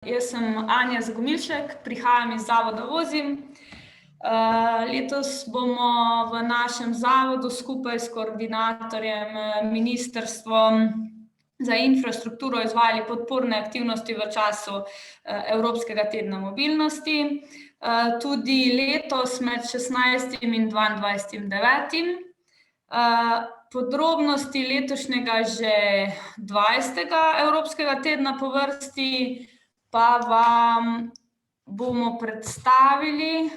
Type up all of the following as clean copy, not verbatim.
Jaz sem Anja Zagomilšek, prihajam iz Zavoda Vozim. Letos bomo v našem zavodu skupaj s koordinatorjem Ministrstvom za infrastrukturo izvajali podporne aktivnosti v času Evropskega tedna mobilnosti. Tudi letos med 16. in 22. 9. Podrobnosti letošnjega že 20. Evropskega tedna po vrsti pa vam bomo predstavili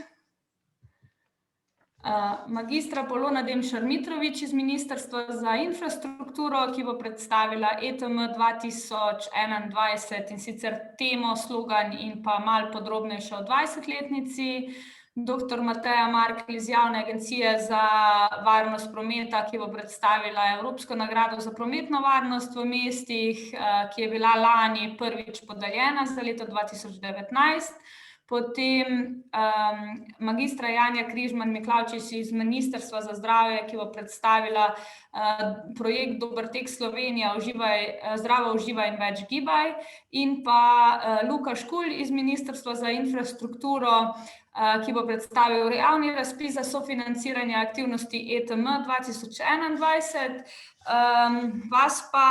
magistra Polona Demšar Mitrović iz Ministrstva za infrastrukturo, ki bo predstavila ETM 2021 in sicer temo, slogan in pa malo podrobnejše o 20-letnici. Dr. Mateja Markelj iz Javne agencije za varnost prometa, ki bo predstavila Evropsko nagrado za prometno varnost v mestih, ki je bila lani prvič podeljena za leto 2019. Potem magistra Janja Križman Miklavčič iz Ministrstva za zdravje, ki bo predstavila projekt Dober tek Slovenija, zdravo uživaj in več gibaj. In pa Luka Škulj iz Ministrstva za infrastrukturo, ki bo predstavil javni razpis za sofinanciranje aktivnosti ETM 2021. Vas pa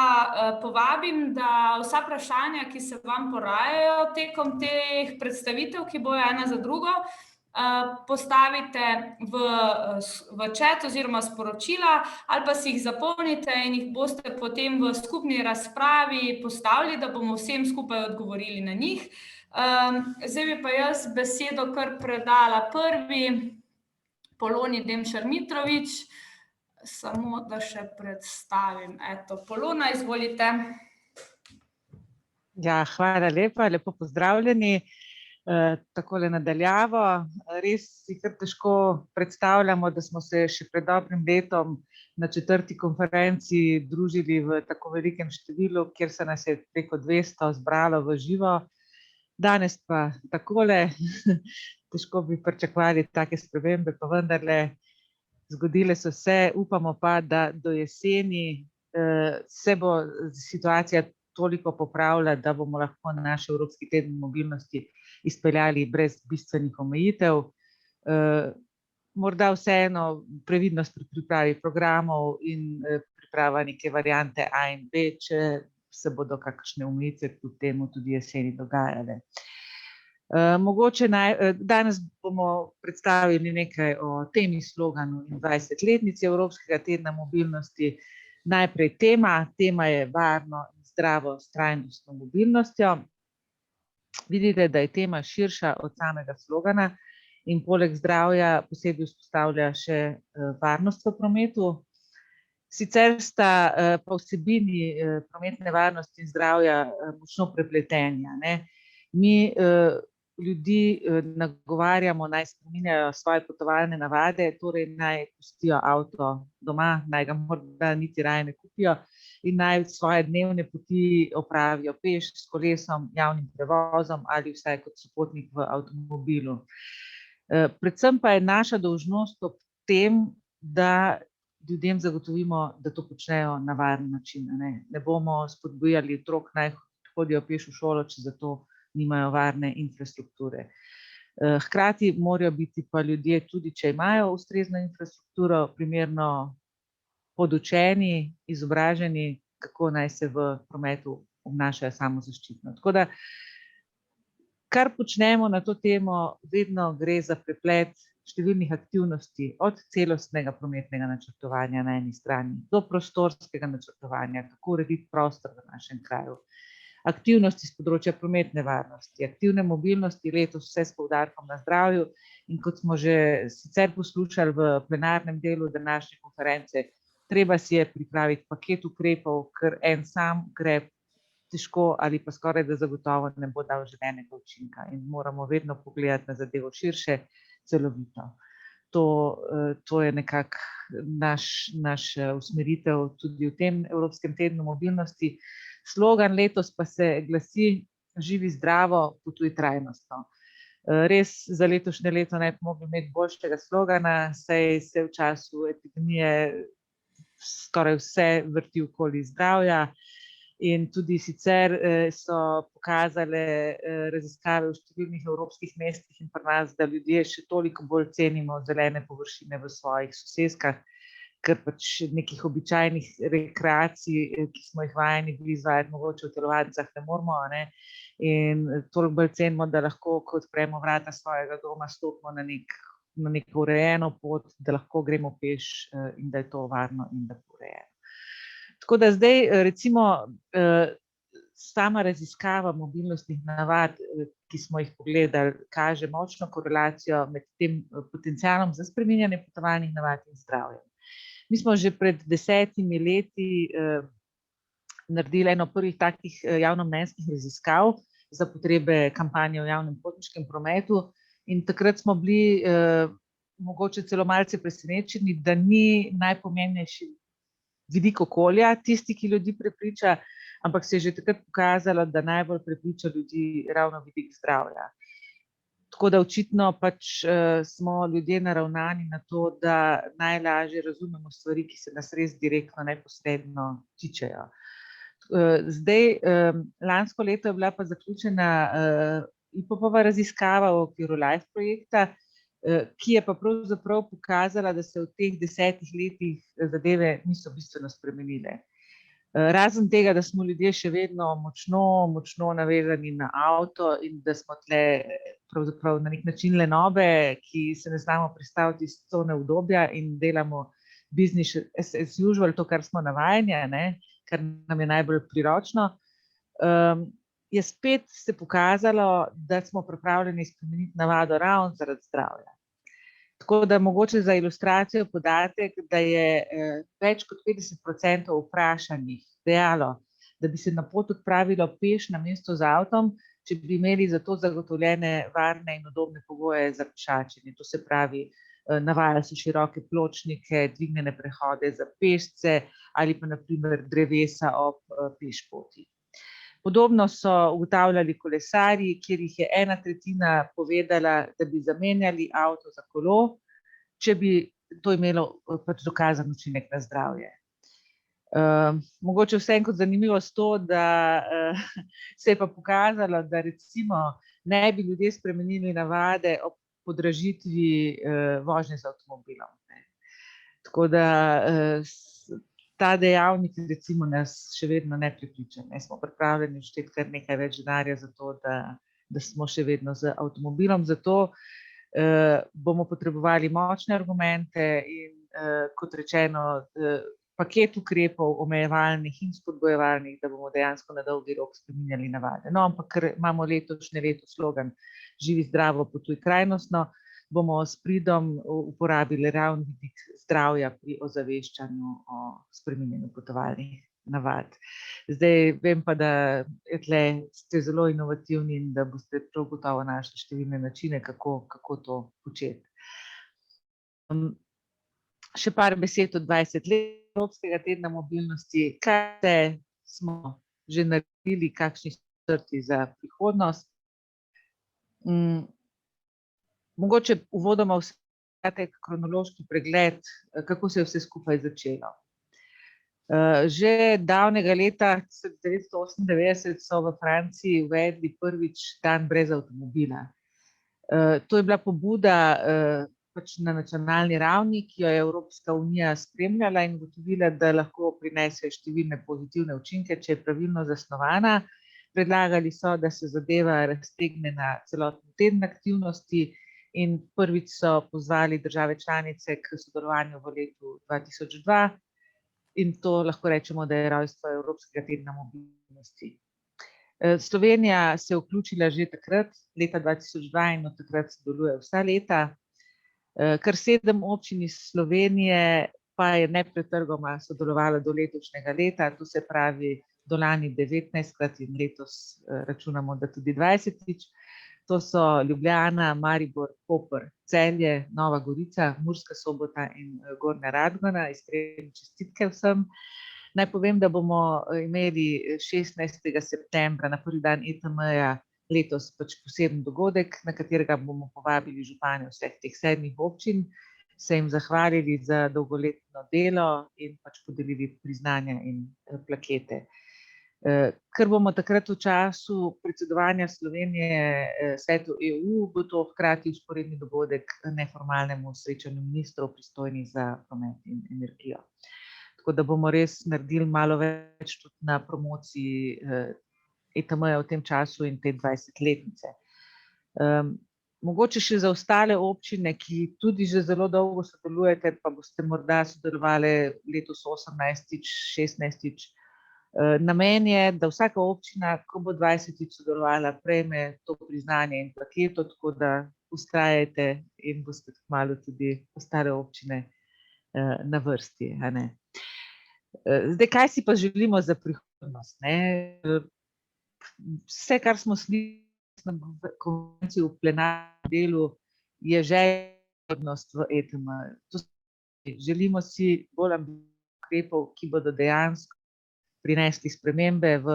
povabim, da vsa vprašanja, ki se vam porajajo tekom teh predstavitev, ki bojo ena za drugo, postavite v chat oziroma sporočila ali pa si jih zapomnite in jih boste potem v skupni razpravi postavili, da bomo vsem skupaj odgovorili na njih. Zdaj bi pa jaz besedo kar predala prvi Poloni Demšar Mitrović. Samo da še predstavim. Polona, izvolite. Ja, hvala lepa, lepo pozdravljeni. Takole nadaljavo. Res si kar težko predstavljamo, da smo se še pred dobrim letom na 4. konferenci družili v tako velikem številu, kjer se nas je preko 200 zbralo v živo. Danes pa takole, težko bi pričakovali take spremembe, pa vendarle zgodile so se, upamo pa, da do jeseni se bo situacija toliko popravila, da bomo lahko naš Evropski teden mobilnosti izpeljali brez bistvenih omejitev. Morda vseeno previdnost pri pripravi programov in priprava neke variante A in B, če se bodo kakšne omejitve kljub temu tudi jeseni dogajale. Mogoče danes bomo predstavili nekaj o temi, sloganu in 20-letnici Evropskega tedna mobilnosti. Najprej tema je varno in zdravo s trajnostno mobilnostjo. Vidite, da je tema širša od samega slogana in poleg zdravja posebej vzpostavlja še varnost v prometu. Sicer sta pa vsebini prometne varnosti in zdravja močno prepleteni, ne. Mi ljudi nagovarjamo, naj spreminjajo svoje potovalne navade, torej naj pustijo avto doma, naj ga morda niti raje ne kupijo in naj svoje dnevne poti opravijo peš, s kolesom, javnim prevozom ali vsaj kot sopotnik v avtomobilu. Predvsem pa je naša dolžnost ob tem, da ljudem zagotovimo, da to počnejo na varen način, ne bomo spodbujali otrok, naj hodijo peš v šolo, če za to nimajo varne infrastrukture. Hkrati morajo biti pa ljudje, tudi če imajo ustrezno infrastrukturo, primerno podučeni, izobraženi, kako naj se v prometu obnašajo samozaščitno. Tako da, kar počnemo na to temo, vedno gre za preplet številnih aktivnosti, od celostnega prometnega načrtovanja na eni strani do prostorskega načrtovanja, kako urediti prostor v našem kraju. Aktivnosti s področja prometne varnosti, aktivne mobilnosti, letos vse s poudarkom na zdravju, in kot smo že sicer poslušali v plenarnem delu današnje konference, treba si je pripraviti paket ukrepov, ker en sam ukrep težko ali pa skoraj da zagotovo ne bo dal želenega učinka in moramo vedno pogledati na zadevo širše, celovito. To je nekako naša usmeritev tudi v tem Evropskem tednu mobilnosti. Slogan letos pa se glasi: živi zdravo, potuj trajnostno. Res za letošnje leto ne bi mogli imeti boljšega slogana, saj se v času epidemije skoraj vse vrti okoli zdravja In tudi sicer so pokazale raziskave v številnih evropskih mestih in pri nas, da ljudje še toliko bolj cenimo zelene površine v svojih soseskah, ker pač nekih običajnih rekreacij, ki smo jih vajeni bili izvajati mogoče v telovadnicah, ne moremo, ne? In toliko bolj cenimo, da lahko, ko odpremo vrata svojega doma, stopimo na neko urejeno pot, da lahko gremo peš in da je to varno in lepo urejeno. Tako da zdaj recimo sama raziskava mobilnostnih navad, ki smo jih pogledali, kaže močno korelacijo med tem potencialom za spreminjanje potovalnih navad in zdravjem. Mi smo že pred 10 leti naredili eno prvih takih javnomnenjskih raziskav za potrebe kampanje o javnem potniškem prometu in takrat smo bili mogoče celo malce presenečeni, da ni najpomembnejši vidik okolja tisti, ki ljudi prepriča, ampak se je že takrat pokazalo, da najbolj prepriča ljudi ravno vidik zdravja. Tako da očitno pač smo ljudje naravnani na to, da najlažje razumemo stvari, ki se nas res direktno, neposredno tičejo. Zdaj, lansko leto je bila pa zaključena IPOP-ova raziskava v okviru LIFE projekta, ki je pa pravzaprav pokazala, da se v teh 10 letih zadeve niso bistveno spremenile. Razen tega, da smo ljudje še vedno močno navezani na avto in da smo tle pravzaprav na nek način lenobe, ki se ne znamo prestaviti iz cone udobja in delamo business as usual, to, kar smo navajeni, ne, kar nam je najbolj priročno, je spet se pokazalo, da smo pripravljeni spremeniti navado ravno zaradi zdravja. Tako da mogoče za ilustracijo podatek, da je več kot 50% vprašanih dejalo, da bi se na pot odpravilo peš namesto z avtom, če bi imeli za to zagotovljene varne in udobne pogoje za pešačenje. To se pravi, navajajo se široke pločnike, dvignjene prehode za pešce ali pa na primer drevesa ob pešpoti. Podobno so ugotavljali kolesarji, kjer jih je 1/3 povedala, da bi zamenjali avto za kolo, če bi to imelo pač dokazan učinek na zdravje. Mogoče vseeno kot zanimivost to, da se je pa pokazalo, da recimo ne bi ljudje spremenili navade ob podražitvi vožnje z avtomobilom. Tako da ta dejavnik recimo nas še vedno ne prepriča. Smo pripravljeni všteti kar nekaj več denarja za to, da smo še vedno z avtomobilom. Zato bomo potrebovali močne argumente in kot rečeno paket ukrepov omejevalnih in spodbujevalnih, da bomo dejansko na dolgi rok spreminjali navade. No, ampak ker imamo letošnje leto slogan Živi zdravo, potuj trajnostno, bomo s pridom uporabili ravno vidik zdravja pri ozaveščanju o spreminjanju potovalnih navad. Zdaj vem pa, da ste zelo inovativni in da boste prav gotovo našli številne načine, kako to početi. Še par besed o 20 let Evropskega tedna mobilnosti, kaj smo že naredili, kakšni načrti za prihodnost. Mogoče uvodoma kratek kronološki pregled, kako se je vse skupaj začelo. Že davnega leta 1998 so v Franciji uvedli prvič dan brez avtomobila. To je bila pobuda pač na nacionalni ravni, ki jo je Evropska unija spremljala in ugotovila, da lahko prinese številne pozitivne učinke, če je pravilno zasnovana. Predlagali so, da se zadeva raztegne na celoten teden aktivnosti in prvič so pozvali države članice k sodelovanju v letu 2002 in to lahko rečemo, da je rojstvo Evropskega tedna mobilnosti. Slovenija se je vključila že takrat, leta 2002 in od takrat sodeluje vsa leta. Kar 7 občin iz Slovenije pa je nepretrgoma sodelovalo do letošnjega leta, to se pravi do lani 19-krat in letos računamo, da tudi 20-tič. To so Ljubljana, Maribor, Koper, Celje, Nova Gorica, Murska Sobota in Gornja Radgona. Iskrene čestitke vsem. Naj povem, da bomo imeli 16. septembra na prvi dan ETM-ja letos pač poseben dogodek, na katerega bomo povabili župane vseh teh 7 občin, se jim zahvalili za dolgoletno delo in pač podelili priznanja in plakete. Ker bomo takrat v času predsedovanja Slovenije Svetu EU, bo to hkrati vzporedni dogodek neformalnemu srečanju ministrov pristojnih za promet in energijo. Tako da bomo res naredili malo več tudi na promociji ETM-ja v tem času in te 20-letnice. Mogoče še za ostale občine, ki tudi že zelo dolgo sodelujete, pa boste morda sodelovali letos 18-tič, 16-tič. Namen je, da vsaka občina, ko bo 20-tič sodelovala, prejme to priznanje in plaketo, tako da vztrajajte in boste kmalu tudi ostale občine na vrsti, a ne. Zdaj, kaj si pa želimo za prihodnost, ne? Vse, kar smo slišali na konvenciji v plenarnem delu, je željnost v ETM. Želimo si bolj ambicioznih ukrepov, ki bodo dejansko prinesli spremembe v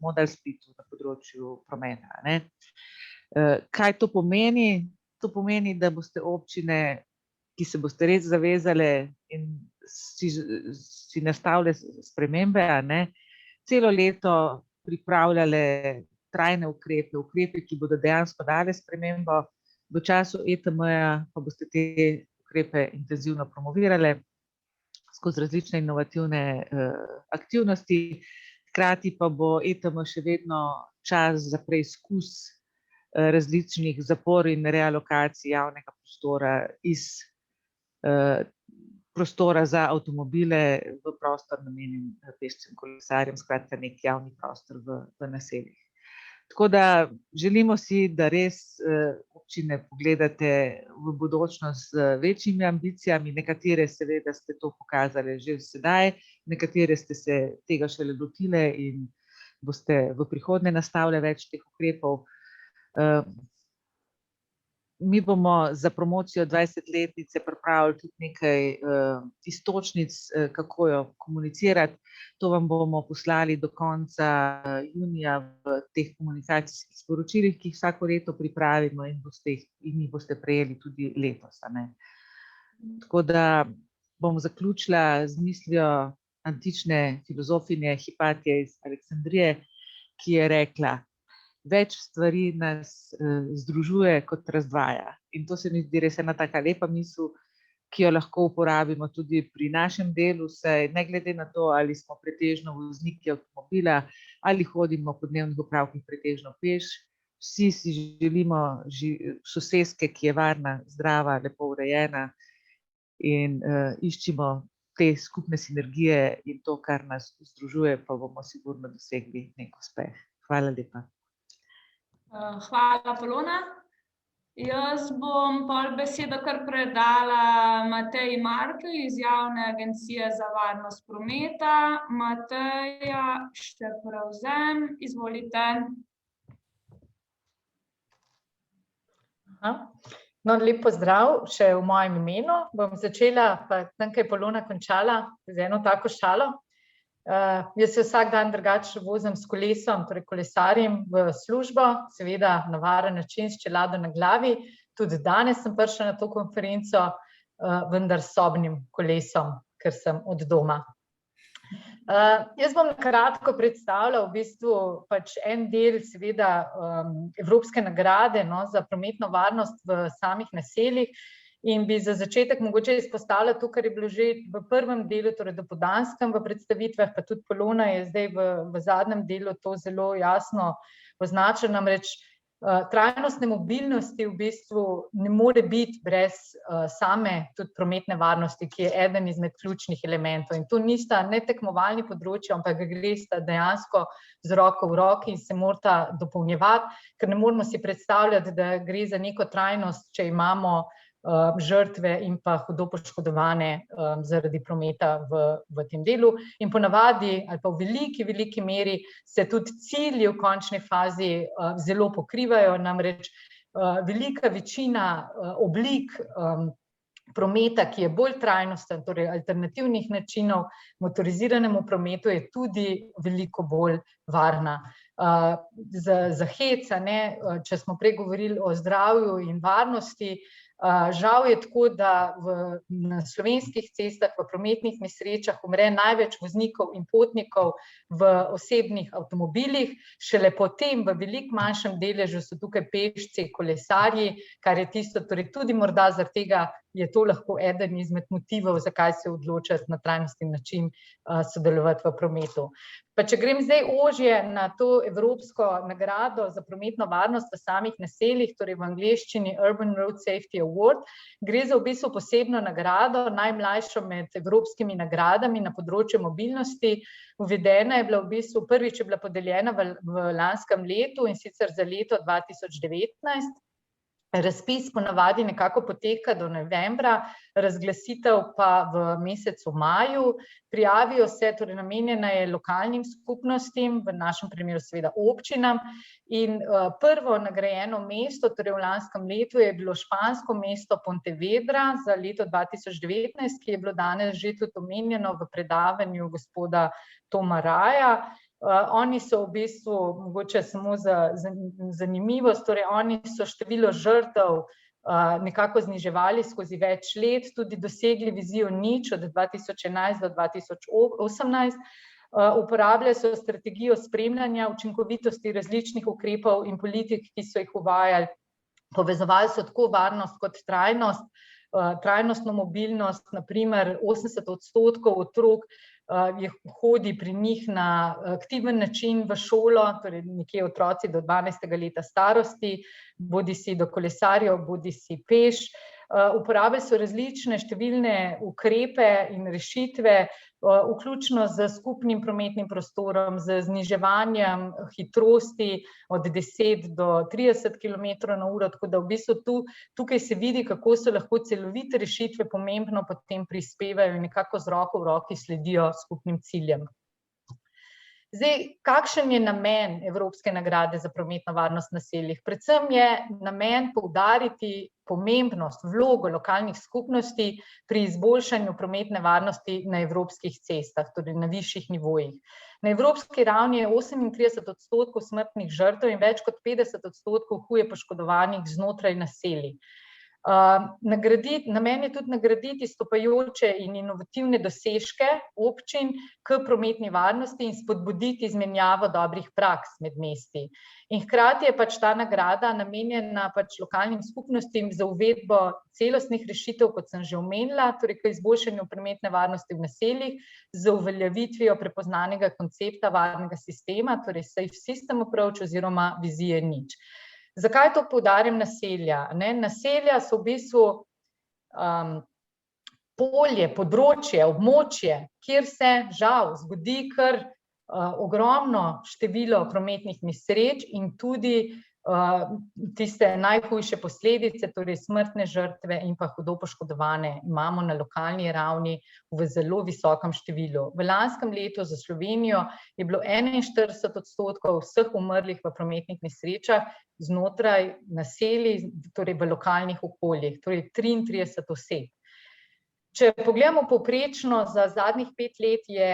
modal splitu na področju prometa, ne. Kaj to pomeni? To pomeni, da boste občine, ki se boste res zavezale in si nastavile spremembe, a ne, celo leto pripravljale trajne ukrepe, ki bodo dejansko dale spremembo, v času ETM-ja pa boste te ukrepe intenzivno promovirale skozi različne inovativne aktivnosti, hkrati pa bo ETM še vedno čas za preizkus različnih zapor in realokacij javnega prostora iz prostora za avtomobile v prostor namenjen pešcem, kolesarjem, skratka nek javni prostor v naseljih. Tako da želimo si, da res občine pogledate v budočnost z večjimi ambicijami, nekatere seveda ste to pokazali že sedaj, nekatere ste se tega šele lotile in boste v prihodnje nastavile več teh ukrepov. Mi bomo za promocijo 20-letnice pripravili tudi nekaj iztočnic, kako jo komunicirati. To vam bomo poslali do konca junija v teh komunikacijskih sporočilih, ki jih vsako leto pripravimo in jih boste prejeli tudi letos, a ne. Tako da bom zaključila z mislijo antične filozofinje Hipatije iz Aleksandrije, ki je rekla: več stvari nas združuje kot razdvaja. In to se mi zdi res ena taka lepa misel, ki jo lahko uporabimo tudi pri našem delu, saj ne glede na to, ali smo pretežno vozniki avtomobila ali hodimo po dnevnih opravkih pretežno peš, vsi si želimo soseske, ki je varna, zdrava, lepo urejena in iščimo te skupne sinergije in to, kar nas združuje, pa bomo sigurno dosegli nek uspeh. Hvala lepa. Hvala, Polona. Jaz bom pol besedo kar predala Mateji Markelj iz Javne agencije za varnost prometa. Mateja, še prevzem, izvolite. No, lep pozdrav še v mojem imenu. Bom začela, pa tam, ko je Polona končala, z eno tako šalo. Jaz se vsak dan drugače vozim s kolesom, torej kolesarjem v službo, seveda na varen način, s čelado na glavi. Tudi danes sem prišla na to konferenco, vendar s sobnim kolesom, ker sem od doma. Jaz bom kratko predstavila v bistvu pač en del seveda evropske nagrade za prometno varnost v samih naseljih. In bi za začetek mogoče izpostavila to, kar je bilo že v prvem delu, torej dopoldanskem v predstavitvah, pa tudi Polona je zdaj v zadnjem delu to zelo jasno označila, namreč trajnostne mobilnosti v bistvu ne more biti brez same tudi prometne varnosti, ki je eden izmed ključnih elementov. In to nista ne tekmovalni področji, ampak gresta dejansko z roko v roki in se morata dopolnjevati, ker ne moremo si predstavljati, da gre za neko trajnost, če imamo žrtve in pa hudo poškodovane zaradi prometa v tem delu. In ponavadi ali pa v veliki meri se tudi cilji v končni fazi zelo pokrivajo, namreč velika večina oblik prometa, ki je bolj trajnosten, torej alternativnih načinov motoriziranemu prometu, je tudi veliko bolj varna. Za hec, če smo prej govorili o zdravju in varnosti, Žal je tako, da na slovenskih cestah v prometnih nesrečah umre največ voznikov in potnikov v osebnih avtomobilih, šele potem v veliko manjšem deležu so tukaj pešci, kolesarji, kar je tisto, torej tudi morda zaradi tega je to lahko eden izmed motivov, zakaj se odločati na trajnostni način sodelovati v prometu. Pa če grem zdaj ožje na to evropsko nagrado za prometno varnost v samih naseljih, torej v angleščini Urban Road Safety Award, gre za v bistvu posebno nagrado, najmlajšo med evropskimi nagradami na področju mobilnosti. Uvedena je bila v bistvu, prvič je bila podeljena v lanskem letu, in sicer za leto 2019. Razpis ponavadi nekako poteka do novembra, razglasitev pa v mesecu maju. Prijavijo se, torej namenjena je lokalnim skupnostim, v našem primeru seveda občinam, in prvo nagrajeno mesto, torej v lanskem letu, je bilo špansko mesto Pontevedra za leto 2019, ki je bilo danes že tudi omenjeno v predavanju gospoda Toma Raja. Oni so v bistvu, mogoče samo za zanimivost, torej oni so število žrtev nekako zniževali skozi več let, tudi dosegli vizijo nič od 2011 do 2018. Uporabljali so strategijo spremljanja učinkovitosti različnih ukrepov in politik, ki so jih uvajali. Povezovali so tako varnost kot trajnost, trajnostno mobilnost, naprimer 80% otrok hodi pri njih na aktiven način v šolo, torej nekje otroci do 12. leta starosti, bodisi do kolesarjev, bodisi peš. Uporabili so različne številne ukrepe in rešitve, vključno z skupnim prometnim prostorom, z zniževanjem hitrosti od 10 do 30 km/h, tako da v bistvu tukaj se vidi, kako so lahko celovite rešitve pomembno potem prispevajo in nekako z roko v roki sledijo skupnim ciljem. Zdaj, kakšen je namen Evropske nagrade za prometno varnost v naseljih? Predvsem je namen poudariti pomembnost, vlogo lokalnih skupnosti pri izboljšanju prometne varnosti na evropskih cestah, torej na višjih nivojih. Na evropski ravni je 38% smrtnih žrtev in več kot 50% huje poškodovanih znotraj naselij. Namen je tudi nagraditi stopajoče in inovativne dosežke občin k prometni varnosti in spodbuditi izmenjavo dobrih praks med mesti. In hkrati je ta nagrada namenjena lokalnim skupnostim za uvedbo celostnih rešitev, kot sem že omenila, torej k izboljšanju prometne varnosti v naseljih z uveljavitvijo prepoznanega koncepta varnega sistema, torej Safe System Approach oziroma vizije nič. Zakaj to poudarjam naselja? Naselja so v bistvu polje, področje, območje, kjer se žal zgodi kar ogromno število prometnih nesreč in tudi tiste najhujše posledice, torej smrtne žrtve in pa hudo poškodovane, imamo na lokalni ravni v zelo visokem številu. V lanskem letu za Slovenijo je bilo 41% vseh umrlih v prometnih nesrečah znotraj naselij, torej v lokalnih okoljih, torej 33 oseb. Če pogledamo povprečno za zadnjih 5 let, je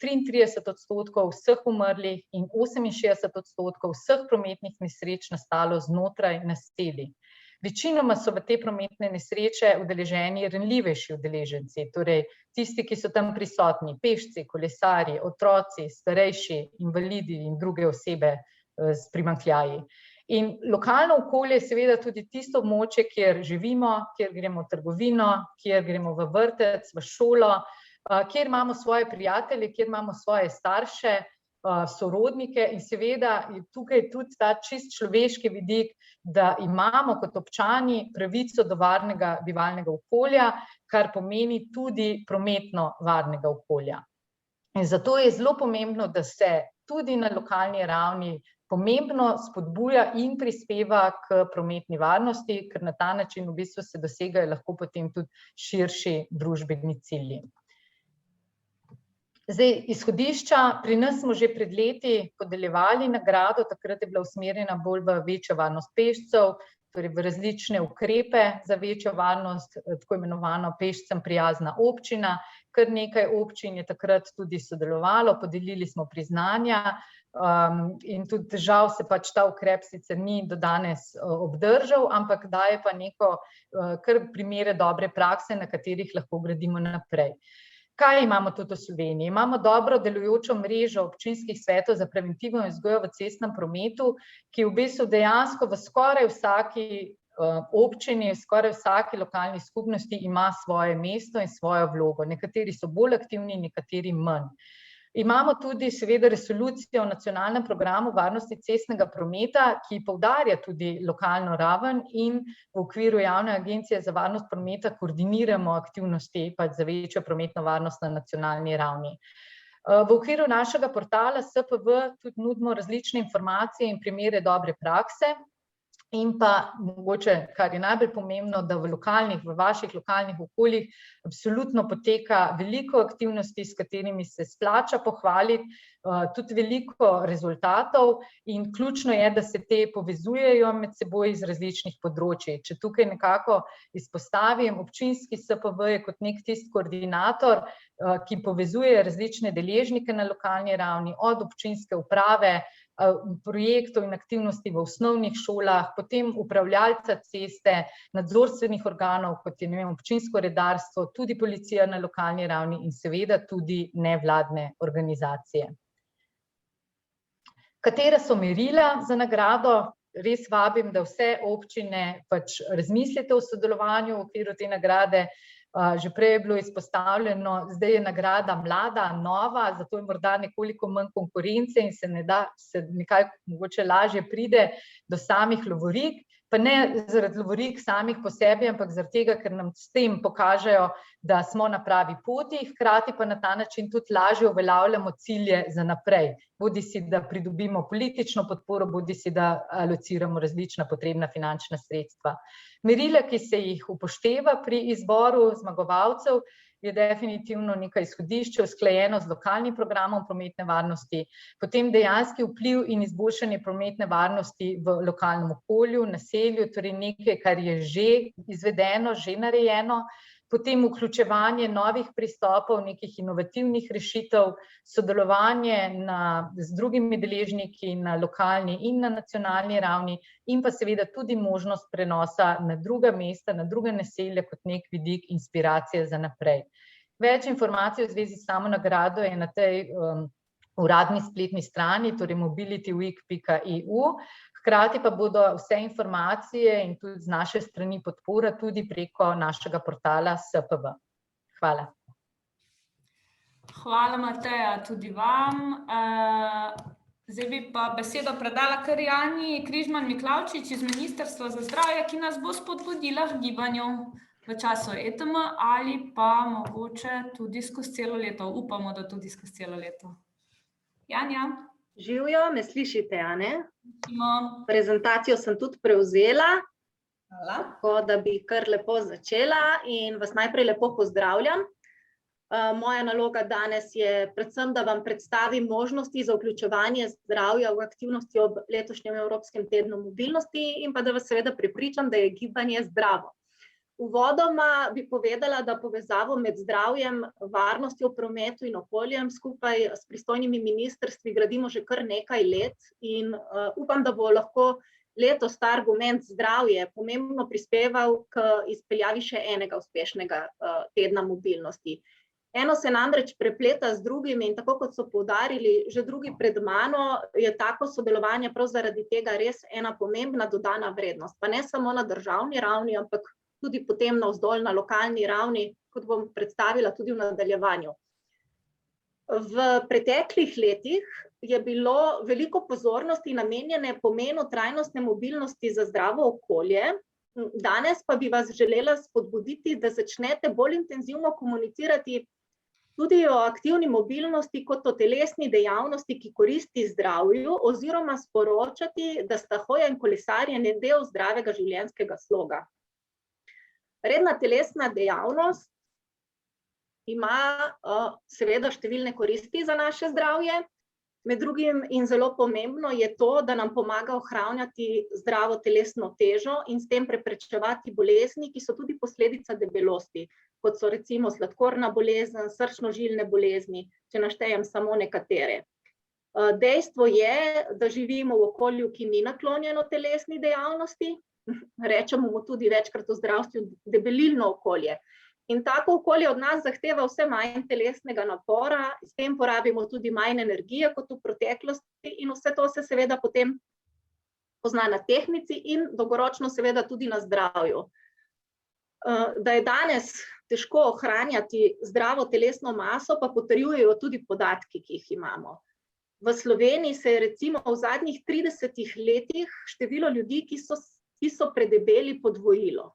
33% vseh umrlih in 68% vseh prometnih nesreč nastalo znotraj naselij. Večinoma so v te prometne nesreče udeleženi ranljivejši udeleženci, torej tisti, ki so tam prisotni, pešci, kolesarji, otroci, starejši, invalidi in druge osebe s primanjkljaji. In lokalno okolje je seveda tudi tisto območje, kjer živimo, kjer gremo v trgovino, kjer gremo v vrtec, v šolo, kjer imamo svoje prijatelje, kjer imamo svoje starše, sorodnike in seveda je tukaj tudi ta čist človeški vidik, da imamo kot občani pravico do varnega bivalnega okolja, kar pomeni tudi prometno varnega okolja. In zato je zelo pomembno, da se tudi na lokalni ravni pomembno spodbuja in prispeva k prometni varnosti, ker na ta način v bistvu se dosegajo lahko potem tudi širši družbeni cilji. Zdaj, izhodišča, pri nas smo že pred leti podeljevali nagrado, takrat je bila usmerjena bolj v večjo varnost pešcev, torej v različne ukrepe za večjo varnost, tako imenovano pešcem prijazna občina. Kar nekaj občin je takrat tudi sodelovalo, podelili smo priznanja. in tudi žal se pač ta ukrep sicer ni do danes obdržal, ampak daje pa neko kar primere dobre prakse, na katerih lahko gradimo naprej. Kaj imamo tudi v Sloveniji? Imamo dobro delujočo mrežo občinskih svetov za preventivo in vzgojo v cestnem prometu, ki v bistvu dejansko v skoraj vsaki občini, skoraj vsaki lokalni skupnosti ima svoje mesto in svojo vlogo. Nekateri so bolj aktivni, nekateri manj. Imamo tudi seveda resolucijo o nacionalnem programu varnosti cestnega prometa, ki poudarja tudi lokalno raven in v okviru Javne agencije za varnost prometa koordiniramo aktivnosti pač za večjo prometno varnost na nacionalni ravni. V okviru našega portala SPV tudi nudimo različne informacije in primere dobre prakse. In pa mogoče, kar je najbolj pomembno, da v vaših lokalnih okoljih absolutno poteka veliko aktivnosti, s katerimi se splača pohvaliti, tudi veliko rezultatov in ključno je, da se te povezujejo med seboj iz različnih področij. Če tukaj nekako izpostavim, občinski SPV je kot nek tisti koordinator, ki povezuje različne deležnike na lokalni ravni, od občinske uprave, projektov in aktivnosti v osnovnih šolah, potem upravljalca ceste, nadzorstvenih organov, kot je občinsko redarstvo, tudi policija na lokalni ravni in seveda tudi nevladne organizacije. Katera so merila za nagrado? Res vabim, da vse občine pač razmislite o sodelovanju v okviru te nagrade. Že prej je bilo izpostavljeno, zdaj je nagrada mlada, nova, zato je morda nekoliko manj konkurence in se nekako mogoče lažje pride do samih lovorik, pa ne zaradi lovorik samih po sebi, ampak zaradi tega, ker nam s tem pokažejo, da smo na pravi poti, hkrati pa na ta način tudi lažje uveljavljamo cilje za naprej. Bodisi da pridobimo politično podporo, bodisi da alociramo različna potrebna finančna sredstva. Merila, ki se jih upošteva pri izboru zmagovalcev, je definitivno nekaj izhodišče, usklajeno z lokalnim programom prometne varnosti, potem dejanski vpliv in izboljšanje prometne varnosti v lokalnem okolju, naselju, torej nekaj, kar je že izvedeno, že narejeno, potem vključevanje novih pristopov, nekih inovativnih rešitev, sodelovanje z drugimi deležniki na lokalni in na nacionalni ravni in pa seveda tudi možnost prenosa na druga mesta, na druga naselja kot nek vidik inspiracije za naprej. Več informacij v zvezi s samo nagrado je na tej uradni spletni strani, torej mobilityweek.eu. Hkrati pa bodo vse informacije in tudi z naše strani podpora tudi preko našega portala SPV. Hvala. Hvala, Mateja, tudi vam. Zdaj bi pa besedo predala kar Janji Križman-Miklavčič iz Ministrstva za zdravje, ki nas bo spodbudila k gibanju v času ETM ali pa mogoče tudi skozi celo leto. Upamo, da tudi skozi celo leto. Janja. Živjo, me slišite, a ne? Prezentacijo sem tudi prevzela, tako da bi kar lepo začela in vas najprej lepo pozdravljam. Moja naloga danes je predvsem, da vam predstavim možnosti za vključevanje zdravja v aktivnosti ob letošnjem Evropskem tednu mobilnosti in pa da vas seveda prepričam, da je gibanje zdravo. Uvodoma bi povedala, da povezavo med zdravjem, varnostjo v prometu in okoljem skupaj s pristojnimi ministrstvi gradimo že kar nekaj let in upam, da bo lahko letos ta argument zdravje pomembno prispeval k izpeljavi še enega uspešnega tedna mobilnosti. Eno se namreč prepleta z drugim in tako kot so poudarili že drugi pred mano, je tako sodelovanje prav zaradi tega res ena pomembna dodana vrednost. Pa ne samo na državni ravni, ampak tudi potem navzdolj na lokalni ravni, kot bom predstavila tudi v nadaljevanju. V preteklih letih je bilo veliko pozornosti namenjene pomenu trajnostne mobilnosti za zdravo okolje. Danes pa bi vas želela spodbuditi, da začnete bolj intenzivno komunicirati tudi o aktivni mobilnosti kot o telesni dejavnosti, ki koristi zdravju, oziroma sporočati, da sta hoja in kolesarjenje del zdravega življenjskega sloga. Redna telesna dejavnost ima seveda številne koristi za naše zdravje. Med drugim in zelo pomembno je to, da nam pomaga ohranjati zdravo telesno težo in s tem preprečevati bolezni, ki so tudi posledica debelosti, kot so recimo sladkorna bolezen, srčno-žilne bolezni, če naštejem samo nekatere. Dejstvo je, da živimo v okolju, ki ni naklonjeno telesni dejavnosti. Rečemo mu tudi večkrat v zdravstvu debelilno okolje. In tako okolje od nas zahteva vse manj telesnega napora, s tem porabimo tudi manj energije kot v preteklosti in vse to se seveda potem pozna na tehnici in dolgoročno seveda tudi na zdravju. Da je danes težko ohranjati zdravo telesno maso, pa potrjujejo tudi podatki, ki jih imamo. V Sloveniji se je recimo v zadnjih 30 letih število ljudi, ki so predebeli, podvojilo.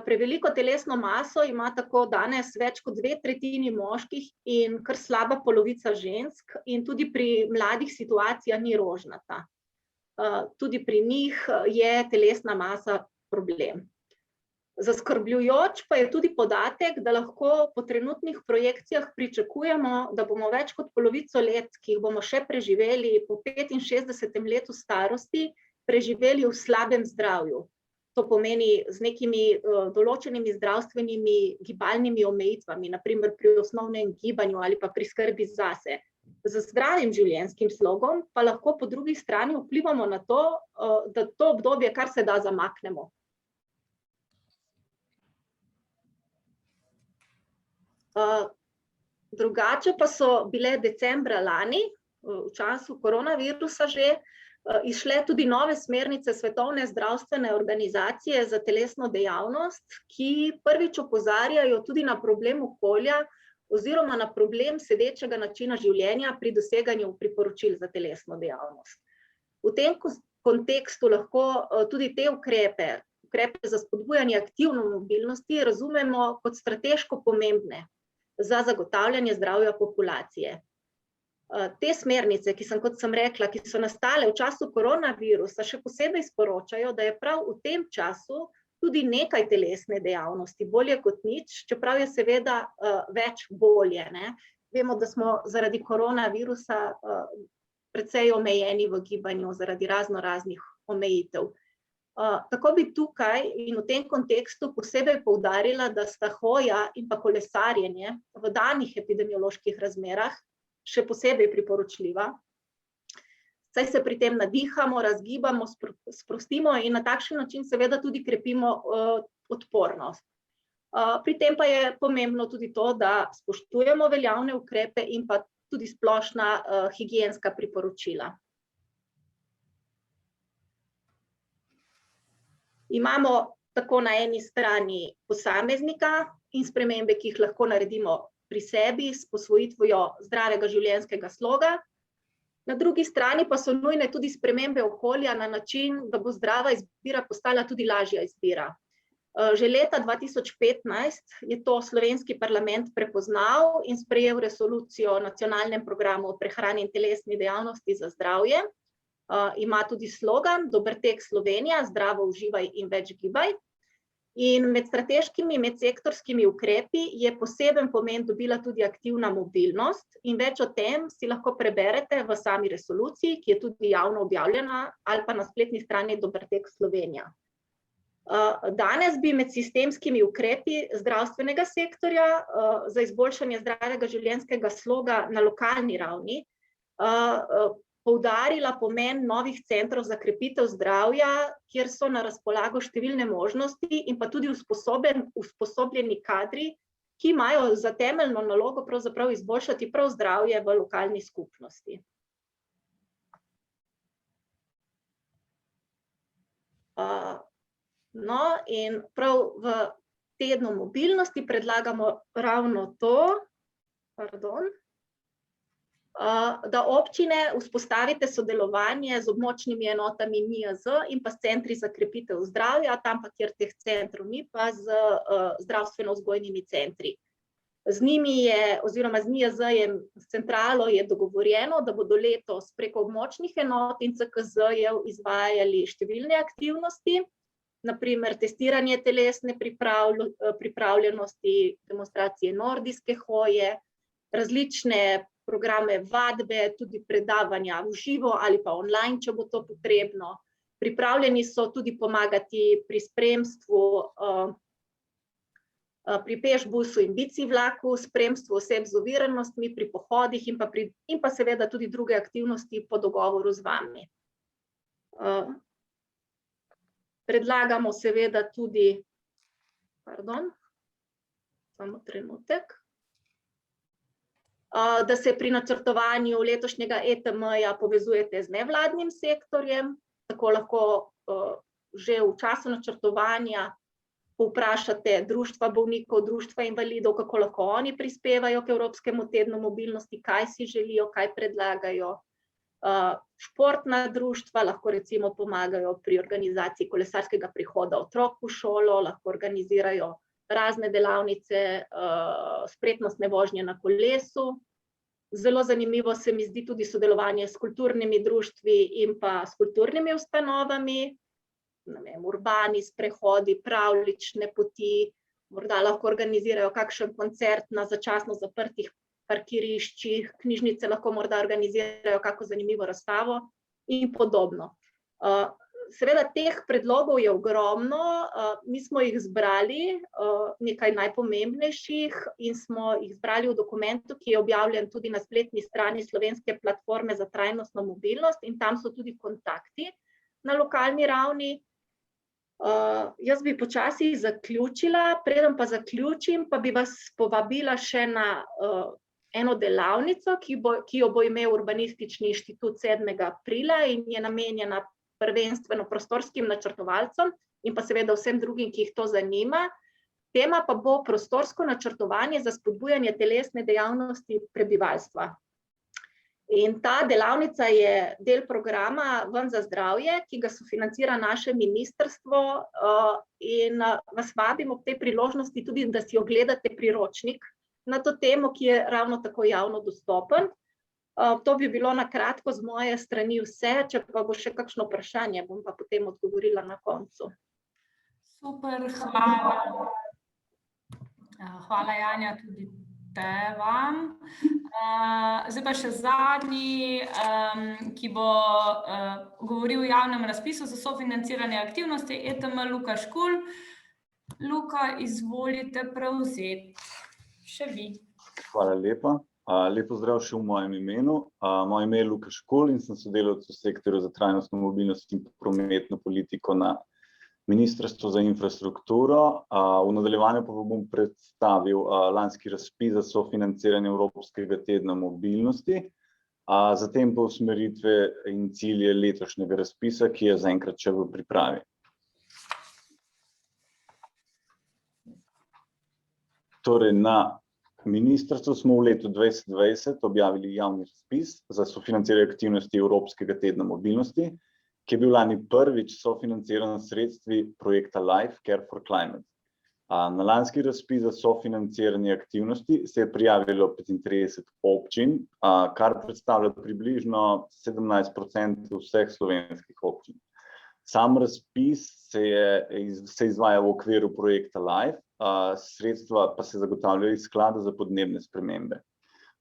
Preveliko telesno maso ima tako danes več kot 2/3 moških in kar slaba polovica žensk in tudi pri mladih situacija ni rožnata. Tudi pri njih je telesna masa problem. Zaskrbljujoč pa je tudi podatek, da lahko po trenutnih projekcijah pričakujemo, da bomo več kot polovico let, ki jih bomo še preživeli po 65. letu starosti, preživeli v slabem zdravju. To pomeni z nekimi določenimi zdravstvenimi gibalnimi omejitvami, naprimer pri osnovnem gibanju ali pa pri skrbi zase. Z zdravim življenjskim slogom pa lahko po drugi strani vplivamo na to, da to obdobje kar se da zamaknemo. Drugače pa so bile decembra lani, v času koronavirusa že, izšle tudi nove smernice Svetovne zdravstvene organizacije za telesno dejavnost, ki prvič opozarjajo tudi na problem okolja oziroma na problem sedečega načina življenja pri doseganju priporočil za telesno dejavnost. V tem kontekstu lahko tudi te ukrepe za spodbujanje aktivne mobilnosti razumemo kot strateško pomembne za zagotavljanje zdravja populacije. Te smernice, kot sem rekla, ki so nastale v času koronavirusa, še posebej sporočajo, da je prav v tem času tudi nekaj telesne dejavnosti, bolje kot nič, čeprav je seveda več bolje. Vemo, da smo zaradi koronavirusa precej omejeni v gibanju zaradi raznih omejitev. Tako bi tukaj in v tem kontekstu posebej poudarila, da sta hoja in pa kolesarjenje v danih epidemioloških razmerah še posebej priporočljiva, saj se pri tem nadihamo, razgibamo, sprostimo in na takšen način seveda tudi krepimo odpornost. Pri tem pa je pomembno tudi to, da spoštujemo veljavne ukrepe in pa tudi splošna higienska priporočila. Imamo tako na eni strani posameznika in spremembe, ki jih lahko naredimo pri sebi s posvojitvijo zdravega življenjskega sloga. Na drugi strani pa so nujne tudi spremembe okolja na način, da bo zdrava izbira postala tudi lažja izbira. Že leta 2015 je to slovenski parlament prepoznal in sprejel resolucijo o nacionalnem programu o prehrani in telesni dejavnosti za zdravje. Ima tudi slogan Dober tek Slovenija, zdravo uživaj in več gibaj. In med strateškimi, medsektorskimi ukrepi je poseben pomen dobila tudi aktivna mobilnost in več o tem si lahko preberete v sami resoluciji, ki je tudi javno objavljena ali pa na spletni strani Dober tek Slovenija. Danes bi med sistemskimi ukrepi zdravstvenega sektorja za izboljšanje zdravega življenjskega sloga na lokalni ravni poudarila pomen novih centrov za krepitev zdravja, kjer so na razpolago številne možnosti in pa tudi usposobljeni kadri, ki imajo za temeljno nalogo pravzaprav izboljšati prav zdravje v lokalni skupnosti. No, in prav v tednu mobilnosti predlagamo ravno to, da občine vzpostavite sodelovanje z območnimi enotami NIJZ in pa s centri za krepitev zdravja, tam pa, kjer teh centrov ni, pa z zdravstveno-vzgojnimi centri. Z njimi je, oziroma z NIJZ-jem, s centralo je dogovorjeno, da bodo letos preko območnih enot in CKZ-jev izvajali številne aktivnosti, naprimer testiranje telesne pripravljenosti, demonstracije nordijske hoje, različne programe vadbe, tudi predavanja v živo ali pa online, če bo to potrebno. Pripravljeni so tudi pomagati pri spremstvu pri pešbusu in bici vlaku, spremstvu oseb z oviranostmi pri pohodih in pa seveda tudi druge aktivnosti po dogovoru z vami. Predlagamo seveda tudi, samo trenutek, da se pri načrtovanju letošnjega ETM-ja povezujete z nevladnim sektorjem, tako lahko že v času načrtovanja povprašate društva bolnikov, društva invalidov, kako lahko oni prispevajo k Evropskemu tednu mobilnosti, kaj si želijo, kaj predlagajo. Športna društva lahko recimo pomagajo pri organizaciji kolesarskega prihoda otrok v šolo, lahko organizirajo razne delavnice spretnostne vožnje na kolesu. Zelo zanimivo se mi zdi tudi sodelovanje s kulturnimi društvi in pa s kulturnimi ustanovami, urbani sprehodi, pravljične poti, morda lahko organizirajo kakšen koncert na začasno zaprtih parkiriščih, knjižnice lahko morda organizirajo kako zanimivo razstavo in podobno. Seveda teh predlogov je ogromno, mi smo jih zbrali, nekaj najpomembnejših, in smo jih zbrali v dokumentu, ki je objavljen tudi na spletni strani Slovenske platforme za trajnostno mobilnost, in tam so tudi kontakti na lokalni ravni. Jaz bi počasi zaključila, preden pa zaključim, pa bi vas povabila še na eno delavnico, ki jo bo imel Urbanistični inštitut 7. aprila in je namenjena prvenstveno prostorskim načrtovalcem in pa seveda vsem drugim, ki jih to zanima. Tema pa bo prostorsko načrtovanje za spodbujanje telesne dejavnosti prebivalstva. In ta delavnica je del programa Ven za zdravje, ki ga sofinancira naše ministrstvo, in vas vabim ob tej priložnosti tudi, da si ogledate priročnik na to temo, ki je ravno tako javno dostopen. To bi bilo na kratko z moje strani vse, če pa bo še kakšno vprašanje, bom pa potem odgovorila na koncu. Super, hvala. Hvala, Janja, tudi vam. Zdaj pa še zadnji, ki bo govoril o javnem razpisu za sofinanciranje aktivnosti ETM, Luka Škulj. Luka, izvolite prevzeti. Še vi. Hvala lepa. Lep pozdrav še v mojem imenu. Moje ime je Luka Škulj in sem sodelavec v sektorju za trajnostno mobilnost in prometno politiko na Ministrstvu za infrastrukturo. V nadaljevanju pa bom predstavil lanski razpis za sofinanciranje Evropskega tedna mobilnosti, zatem pa usmeritve in cilje letošnjega razpisa, ki je zaenkrat še v pripravi. Torej, na ministrstvu smo v letu 2020 objavili javni razpis za sofinanciranje aktivnosti Evropskega tedna mobilnosti, ki je bil lani prvič sofinanciran s sredstvi projekta Life Care for Climate. Na lanski razpis za sofinanciranje aktivnosti se je prijavilo 35 občin, kar predstavlja približno 17% vseh slovenskih občin. Sam razpis se izvaja v okviru projekta Life, sredstva pa se zagotavljajo iz Sklada za podnebne spremembe.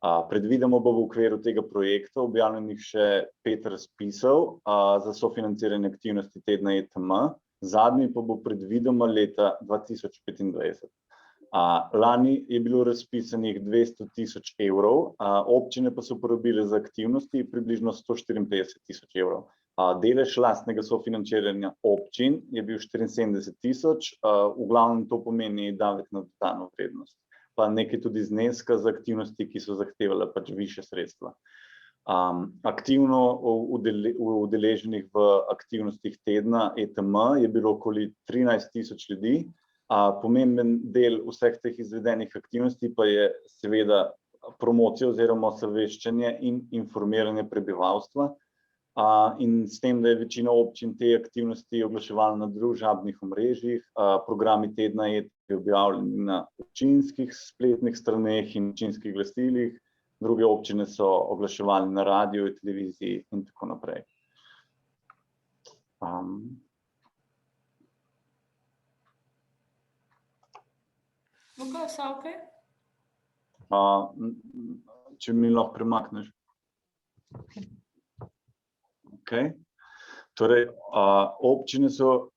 Predvidoma bo v okviru tega projekta objavljenih še 5 razpisov za sofinanciranje aktivnosti tedna ETM, zadnji pa bo predvidoma leta 2025. Lani je bilo razpisanih 200.000 evrov, občine pa so porabile za aktivnosti približno 154.000 evrov. Delež lastnega sofinanciranja občin je bil 74.000, v glavnem to pomeni davek na dodano vrednost, pa nekaj tudi zneska za aktivnosti, ki so zahtevale pač višje sredstva. Aktivno udeleženih v aktivnostih tedna ETM je bilo okoli 13.000 ljudi. Pomemben del vseh teh izvedenih aktivnosti pa je seveda promocija oziroma osveščanje in informiranje prebivalstva. In s tem, da je večina občin te aktivnosti oglaševala na družabnih omrežjih, programi tedna je objavljeni na občinskih spletnih straneh in občinskih glasilih, druge občine so oglaševali na radiju, televiziji in tako naprej. Luka, vse okej? Če mi lahko premakneš. Okay. Torej, občine so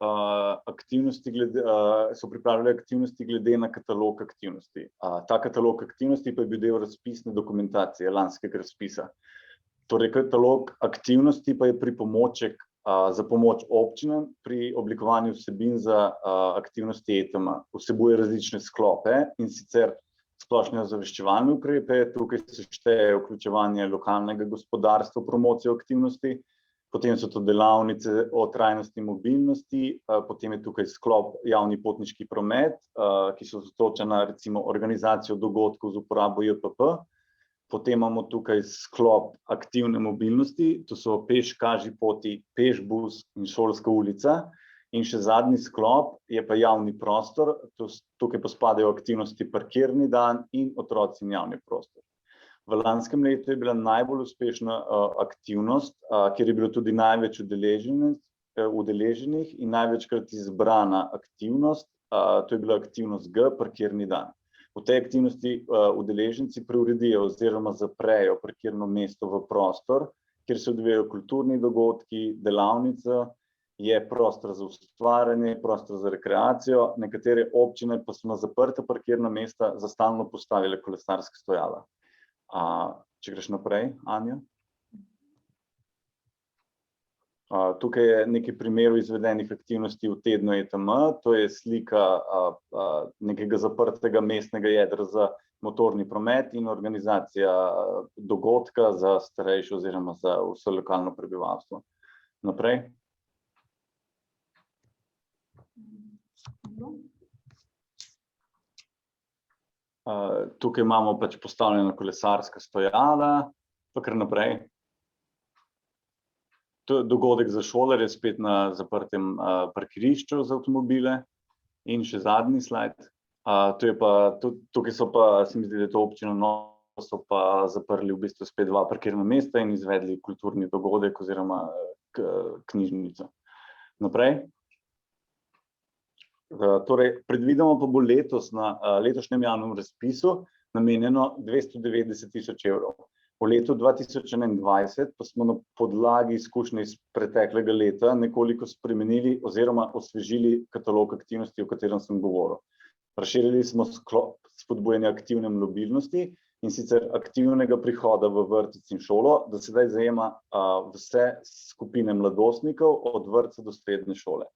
pripravile aktivnosti glede na katalog aktivnosti. Ta katalog aktivnosti pa je bil del razpisne dokumentacije lanskega razpisa. Torej, katalog aktivnosti pa je pripomoček za pomoč občinam pri oblikovanju vsebin za aktivnosti ETM. Vsebuje različne sklope, in sicer splošne ozaveščevalne ukrepe, tukaj se šteje vključevanje lokalnega gospodarstva, promocijo aktivnosti, potem so to delavnice o trajnostni mobilnosti, potem je tukaj sklop javni potniški promet, ki se osredotoča na recimo organizacijo dogodkov z uporabo JPP. Potem imamo tukaj sklop aktivne mobilnosti, to so peš, kaži poti, peš bus in šolska ulica. In še zadnji sklop je pa javni prostor, tukaj pa spadajo aktivnosti parkirni dan in otroci in javni prostor. V lanskem letu je bila najbolj uspešna aktivnost, kjer je bilo tudi največ udeleženih in največkrat izbrana aktivnost, to je bila aktivnost G, parkirni dan. V tej aktivnosti udeleženci preuredijo oziroma zaprejo parkirno mesto v prostor, kjer se odvijajo kulturni dogodki, delavnice, je prostor za ustvarjanje, prostor za rekreacijo, nekatere občine pa so na zaprta parkirna mesta za stalno postavile kolesarska stojala. Če greš naprej, Anja. Tukaj je nekaj primerov izvedenih aktivnosti v tednu ETM, to je slika nekega zaprtega mestnega jedra za motorni promet in organizacija dogodka za starejše oziroma za vse lokalno prebivalstvo. Naprej. Tukaj imamo pač postavljena kolesarska stojala, pa kar naprej. To je dogodek za šolarje, spet na zaprtem parkirišču za avtomobile. In še zadnji slajd. Tukaj so pa, se mi zdi, da je to občina Novo, so pa zaprli v bistvu spet 2 parkirna mesta in izvedli kulturni dogodek oziroma knjižnico. Naprej. Torej, predvidoma pa bo letos na letošnjem javnem razpisu namenjeno 290 000 evrov. V letu 2021 pa smo na podlagi izkušnje iz preteklega leta nekoliko spremenili oziroma osvežili katalog aktivnosti, o katerem sem govoril. Razširili smo sklop spodbujanja aktivne mobilnosti, in sicer aktivnega prihoda v vrtec in šolo, da sedaj zajema vse skupine mladostnikov od vrtca do srednje šole.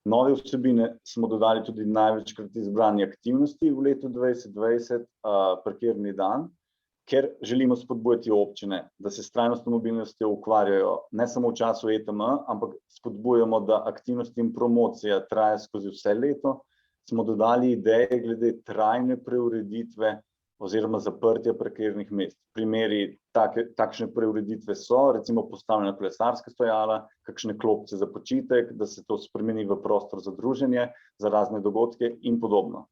Nove vsebine smo dodali tudi največkrat izbrani aktivnosti v letu 2020, parkirni dan, ker želimo spodbujati občine, da se s trajnostno mobilnostjo ukvarjajo ne samo v času ETM, ampak spodbujamo, da aktivnosti in promocija traja skozi vse leto. Smo dodali ideje glede trajne preureditve oziroma zaprtja parkirnih mest. Primeri takšne preureditve so recimo postavljena kolesarska stojala, kakšne klopce za počitek, da se to spremeni v prostor za druženje, za razne dogodke in podobno.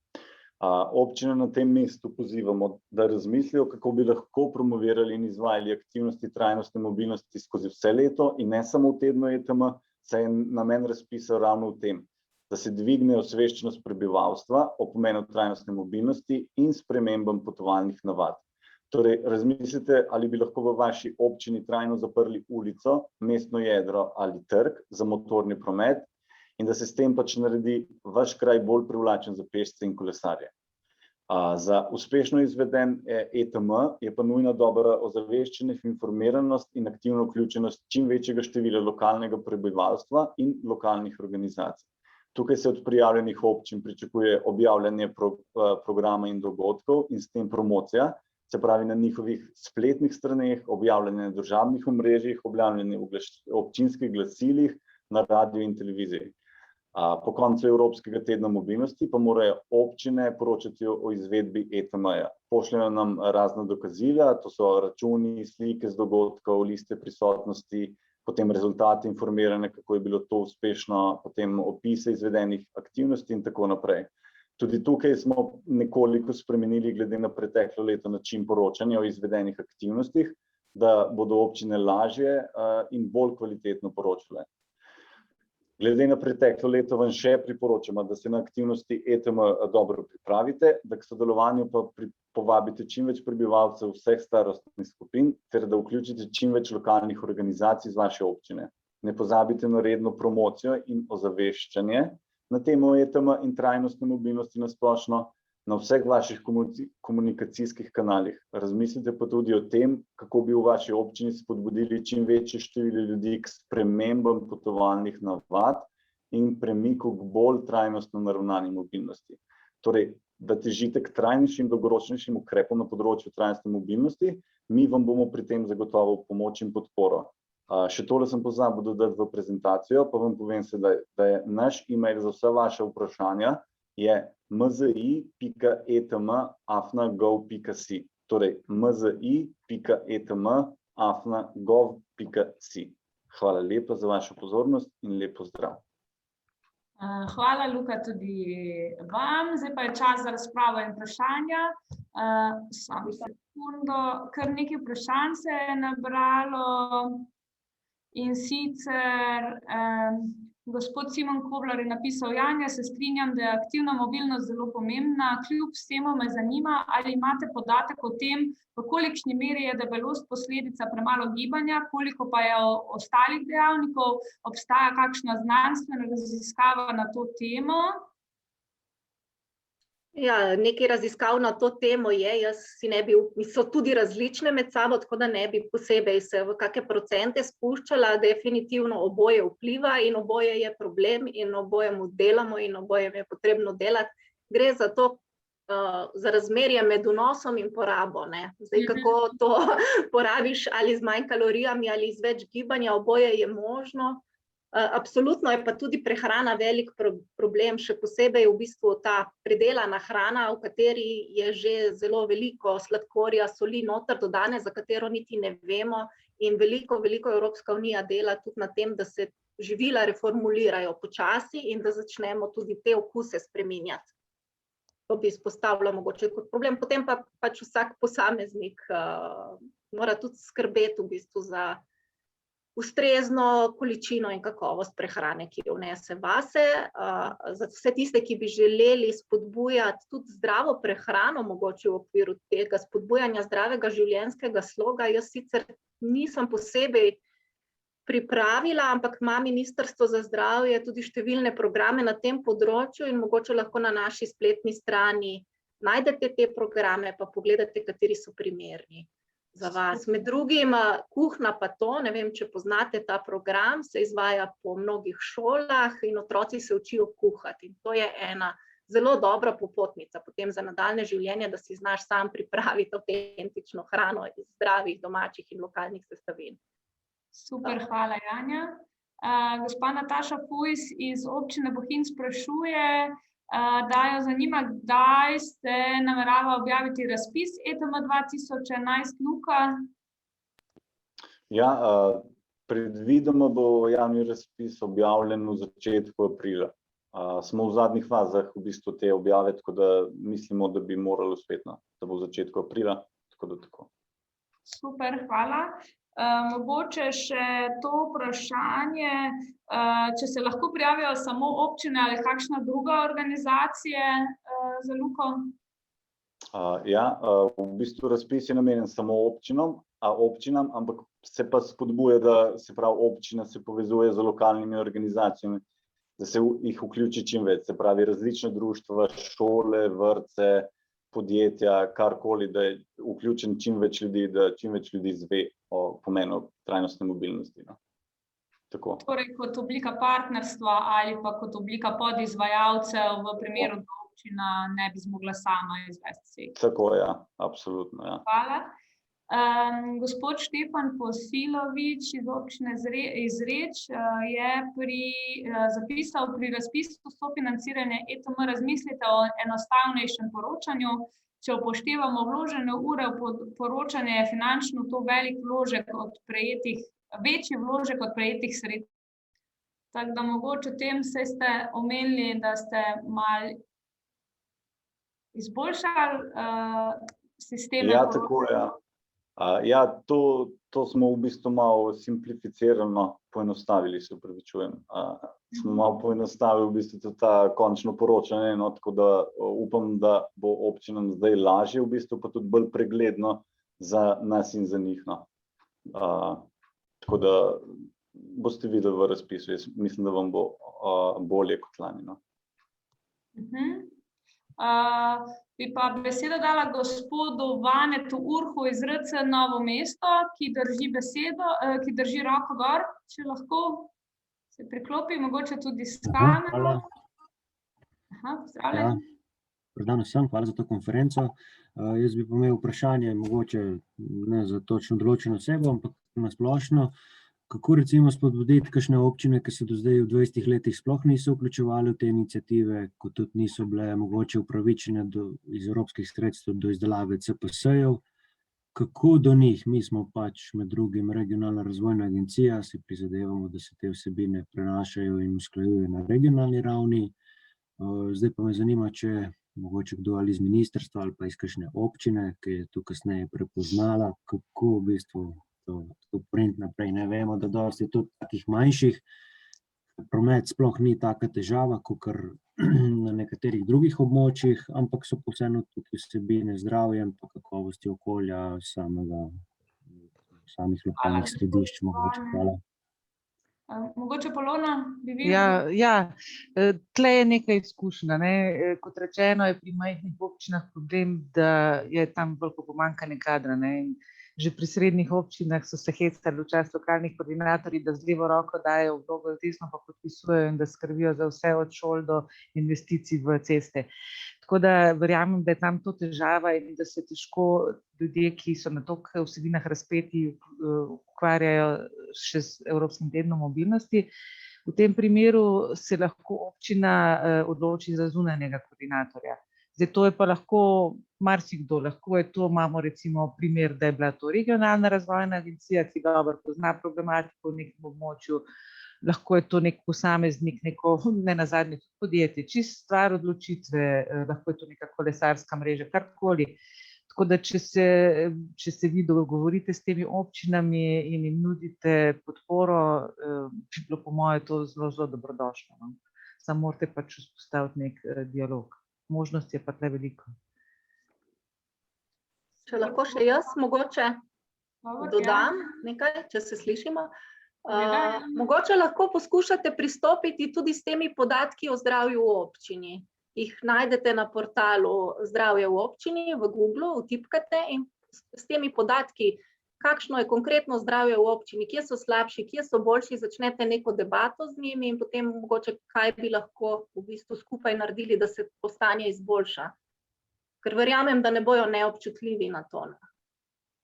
Občine na tem mestu pozivamo, da razmislijo, kako bi lahko promovirali in izvajali aktivnosti trajnostne mobilnosti skozi vse leto in ne samo v tednu ETM, saj je namen razpisa ravno v tem, da se dvigne osveščenost prebivalstva o pomenu trajnostne mobilnosti in spremembam potovalnih navad. Torej, razmislite, ali bi lahko v vaši občini trajno zaprli ulico, mestno jedro ali trg za motorni promet in da se s tem pač naredi vaš kraj bolj privlačen za pešce in kolesarje. Za uspešno izveden ETM je pa nujna dobra ozaveščenost, informiranost in aktivna vključenost čim večjega števila lokalnega prebivalstva in lokalnih organizacij. Tukaj se od prijavljenih občin pričakuje objavljanje programa in dogodkov in s tem promocija, se pravi na njihovih spletnih straneh, objavljanje na državnih omrežjih, objavljanje v občinskih glasilih, na radiju in televiziji. Po koncu Evropskega tedna mobilnosti pa morajo občine poročati o izvedbi ETM-ja. Pošljajo nam razna dokazila, to so računi, slike z dogodkov, liste prisotnosti, potem rezultati informiranja, kako je bilo to uspešno, potem opise izvedenih aktivnosti in tako naprej. Tudi tukaj smo nekoliko spremenili glede na preteklo leto način poročanja o izvedenih aktivnostih, da bodo občine lažje in bolj kvalitetno poročale. Glede na preteklo leto vam še priporočamo, da se na aktivnosti ETM dobro pripravite, da k sodelovanju pa povabite čim več prebivalcev vseh starostnih skupin ter da vključite čim več lokalnih organizacij iz vaše občine. Ne pozabite na redno promocijo in ozaveščanje na temo ETM in trajnostne mobilnosti na splošno na vseh vaših komunikacijskih kanalih. Razmislite pa tudi o tem, kako bi v vaši občini spodbudili čim večje število ljudi k spremembam potovalnih navad in premiku k bolj trajnostno naravnani mobilnosti. Torej, da težite k trajnejšim, dolgoročnejšim ukrepom na področju trajnostne mobilnosti, mi vam bomo pri tem zagotovo pomoč in podporo. Še tole sem pozabil dodati v prezentacijo, pa vam povem sedaj, da je naš e-mail za vsa vaša vprašanja je mzi.etm@gov.si, torej mzi.etm@gov.si. Hvala lepa za vašo pozornost in lep pozdrav. Hvala, Luka, tudi vam. Zdaj pa je čas za razpravo in vprašanja. Samo sekundo, kar nekaj vprašanj se je nabralo. In sicer gospod Simon Koblar je napisal: Janja, se strinjam, da je aktivna mobilnost zelo pomembna. Kljub vsemu me zanima, ali imate podatek o tem, v kolikšni meri je debelost posledica premalo gibanja, koliko pa je ostalih dejavnikov, obstaja kakšna znanstvena raziskava na to temo? Ja, nekaj raziskav na to temo je, jaz si ne bi, so tudi različne med sabo, tako da ne bi posebej se v kakšne procente spuščala, definitivno oboje vpliva in oboje je problem in obojemu delamo in obojem je potrebno delati. Gre za to, za razmerje med vnosom in porabo, ne. Zdaj, kako to porabiš, ali z manj kalorijami ali z več gibanja, oboje je možno. Absolutno je pa tudi prehrana velik problem, še posebej v bistvu ta predelana hrana, v kateri je že zelo veliko sladkorja, soli noter dodane, za katero niti ne vemo, in veliko Evropska unija dela tudi na tem, da se živila reformulirajo počasi in da začnemo tudi te okuse spreminjati. To bi izpostavila mogoče kot problem. Potem pa pač vsak posameznik mora tudi skrbeti v bistvu za ustrezno količino in kakovost prehrane, ki jo vnese vase. Za vse tiste, ki bi želeli spodbujati tudi zdravo prehrano, mogoče v okviru tega spodbujanja zdravega življenjskega sloga, jaz sicer nisem posebej pripravila, ampak ima Ministrstvo za zdravje tudi številne programe na tem področju in mogoče lahko na naši spletni strani najdete te programe, pa pogledate, kateri so primerni za vas. Med drugim kuhna pa to, ne vem, če poznate ta program, se izvaja po mnogih šolah in otroci se učijo kuhati. In to je ena zelo dobra popotnica potem za nadaljnje življenje, da si znaš sam pripraviti avtentično hrano iz zdravih, domačih in lokalnih sestavin. Super, hvala, Janja. Gospa Nataša Fujs iz občine Bohinj sprašuje, da jo zanima, kdaj se namerava objaviti razpis ETM 2011, Luka? Ja, predvidoma bo javni razpis objavljen v začetku aprila. Smo v zadnjih fazah v bistvu te objave, tako da mislimo, da bi morali uspeti, da bo v začetku aprila, tako da tako. Super, hvala. Mogoče še to vprašanje, če se lahko prijavijo samo občine ali kakšna druga organizacija za Luko? Ja, v bistvu razpis je namenjen samo občinam, ampak se pa spodbuja, da se pravi občina se povezuje z lokalnimi organizacijami, da se jih vključi čim več, se pravi različne društva, šole, vrtce, podjetja, karkoli, da je vključen čim več ljudi, da čim več ljudi izve o pomenu trajnostne mobilnosti. Tako. Torej kot oblika partnerstva ali pa kot oblika podizvajalcev v primeru, da občina ne bi zmogla sama izvesti. Tako, ja, absolutno, ja. Hvala. Gospod Štefan Posilovič iz občine Zreč je zapisal: pri razpisu sofinanciranja ETM razmislite o enostavnejšem poročanju. Če upoštevamo vložene ure v poročanje, je finančno to velik vložek od prejetih, večji vložek od prejetih sredstev. Tako da mogoče tem se ste omenili, da ste malo izboljšali sisteme. Ja, tako, ja. Ja, to smo v bistvu malo simplificirano poenostavili, se upravičujem. Smo malo poenostavili v bistvu tudi ta končno poročanje, tako da upam, da bo občinam zdaj lažje v bistvu, pa tudi bolj pregledno za nas in za njih. Tako da boste videli v razpisu. Jaz mislim, da vam bo bolje kot lani. No. Bi pa besedo dala gospodu Vanetu Urhu iz RC Novo mesto, ki drži besedo, ki drži roko gor, če lahko se priklopi, mogoče tudi s kamero. Pozdravljen. Dobar dan vsem, hvala za to konferenco. Jaz bi pa imel vprašanje, mogoče ne za točno določeno osebo, ampak na splošno. Kako recimo spodbuditi kakšne občine, ki se do zdaj v 20 letih sploh niso vključevali v te iniciative, ko tudi niso bile mogoče upravičene iz evropskih sredstev do izdelave CPS-jev? Kako do njih? Mi smo pač med drugim regionalna razvojna agencija, si prizadevamo, da se te vsebine prenašajo in usklajujejo na regionalni ravni. Zdaj pa me zanima, če mogoče kdo ali iz ministrstva ali pa iz kakšne občine, ki je tu kasneje prepoznala, kako v bistvu to print naprej. Ne vemo, da dosti tudi takih manjših. Promet sploh ni taka težava, kakor na nekaterih drugih območjih, ampak so vseeno tukaj vsebine zdravjem, pa kakovosti okolja, samih lokalnih središč. Hvala. Mogoče Polona, bi vi? Ja, tle je nekaj izkušnja. Kot rečeno, je pri majhnih občinah problem, da je tam veliko pomanjkanje kadra. Že pri srednjih občinah so se hecali včasih lokalnih koordinatorji, da z levo roko dajo vlogo, z desno pa podpisujejo in da skrbijo za vse od šol do investicij v ceste. Tako da verjamem, da je tam to težava in da se težko ljudje, ki so na toliko vsebinah razpeti, ukvarjajo še z Evropskim tednom mobilnosti. V tem primeru se lahko občina odloči za zunanjega koordinatorja. Zdaj, to je pa lahko marsikdo, lahko je to, imamo recimo primer, da je bila to regionalna razvojna agencija, ki dobro pozna problematiko v nekem območju, lahko je to nek posameznik, ne nazadnje tudi podjetje, čist stvar odločitve, lahko je to neka kolesarska mreža, karkoli. Tako da, če se vi dogovorite s temi občinami in jim nudite podporo, bi bilo po moje to zelo, zelo dobrodošlo. Samo morate pač vzpostaviti nek dialog. Možnost je pa tle veliko. Če lahko še jaz mogoče dodam nekaj, če se slišimo. Mogoče lahko poskušate pristopiti tudi s temi podatki o zdravju v občini. Jih najdete na portalu Zdravje v občini, v Google, vtipkate in s temi podatki, kakšno je konkretno zdravje v občini, kje so slabši, kje so boljši, začnete neko debato z njimi in potem mogoče kaj bi lahko v bistvu skupaj naredili, da se to stanje izboljša. Ker verjamem, da ne bojo neobčutljivi na to.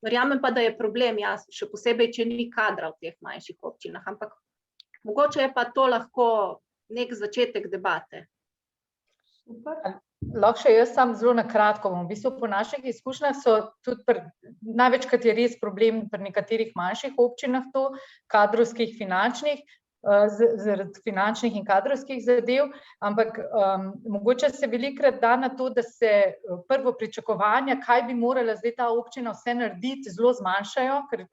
Verjamem pa, da je problem, še posebej, če ni kadra v teh manjših občinah, ampak mogoče je pa to lahko nek začetek debate. Super. Lahko še jaz sam zelo na kratko. V bistvu po naših izkušnjah so tudi največkrat je res problem pri nekaterih manjših občinah to, kadrovskih, finančnih, zaradi finančnih in kadrovskih zadev, ampak mogoče se velikokrat da na to, da se prvo pričakovanja, kaj bi morala zdaj ta občina vse narediti, zelo zmanjšajo, ker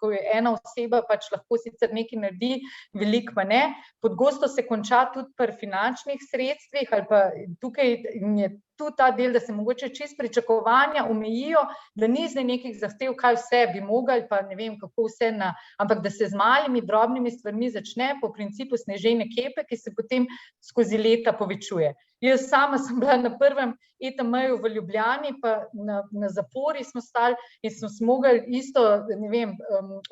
ko je ena oseba, pač lahko sicer nekaj naredi, veliko pa ne. Pogosto se konča tudi pri finančnih sredstvih ali pa tukaj je tu ta del, da se mogoče čisto pričakovanja omejijo, da ni zdaj nekih zahtev, kaj vse bi mogli, pa ne vem, kako vse ampak da se z malimi, drobnimi stvarmi začne po principu snežene kepe, ki se potem skozi leta povečuje. Jaz sama sem bila na prvem ETM-ju v Ljubljani, pa na zapori smo stali in smo mogli isto, ne vem,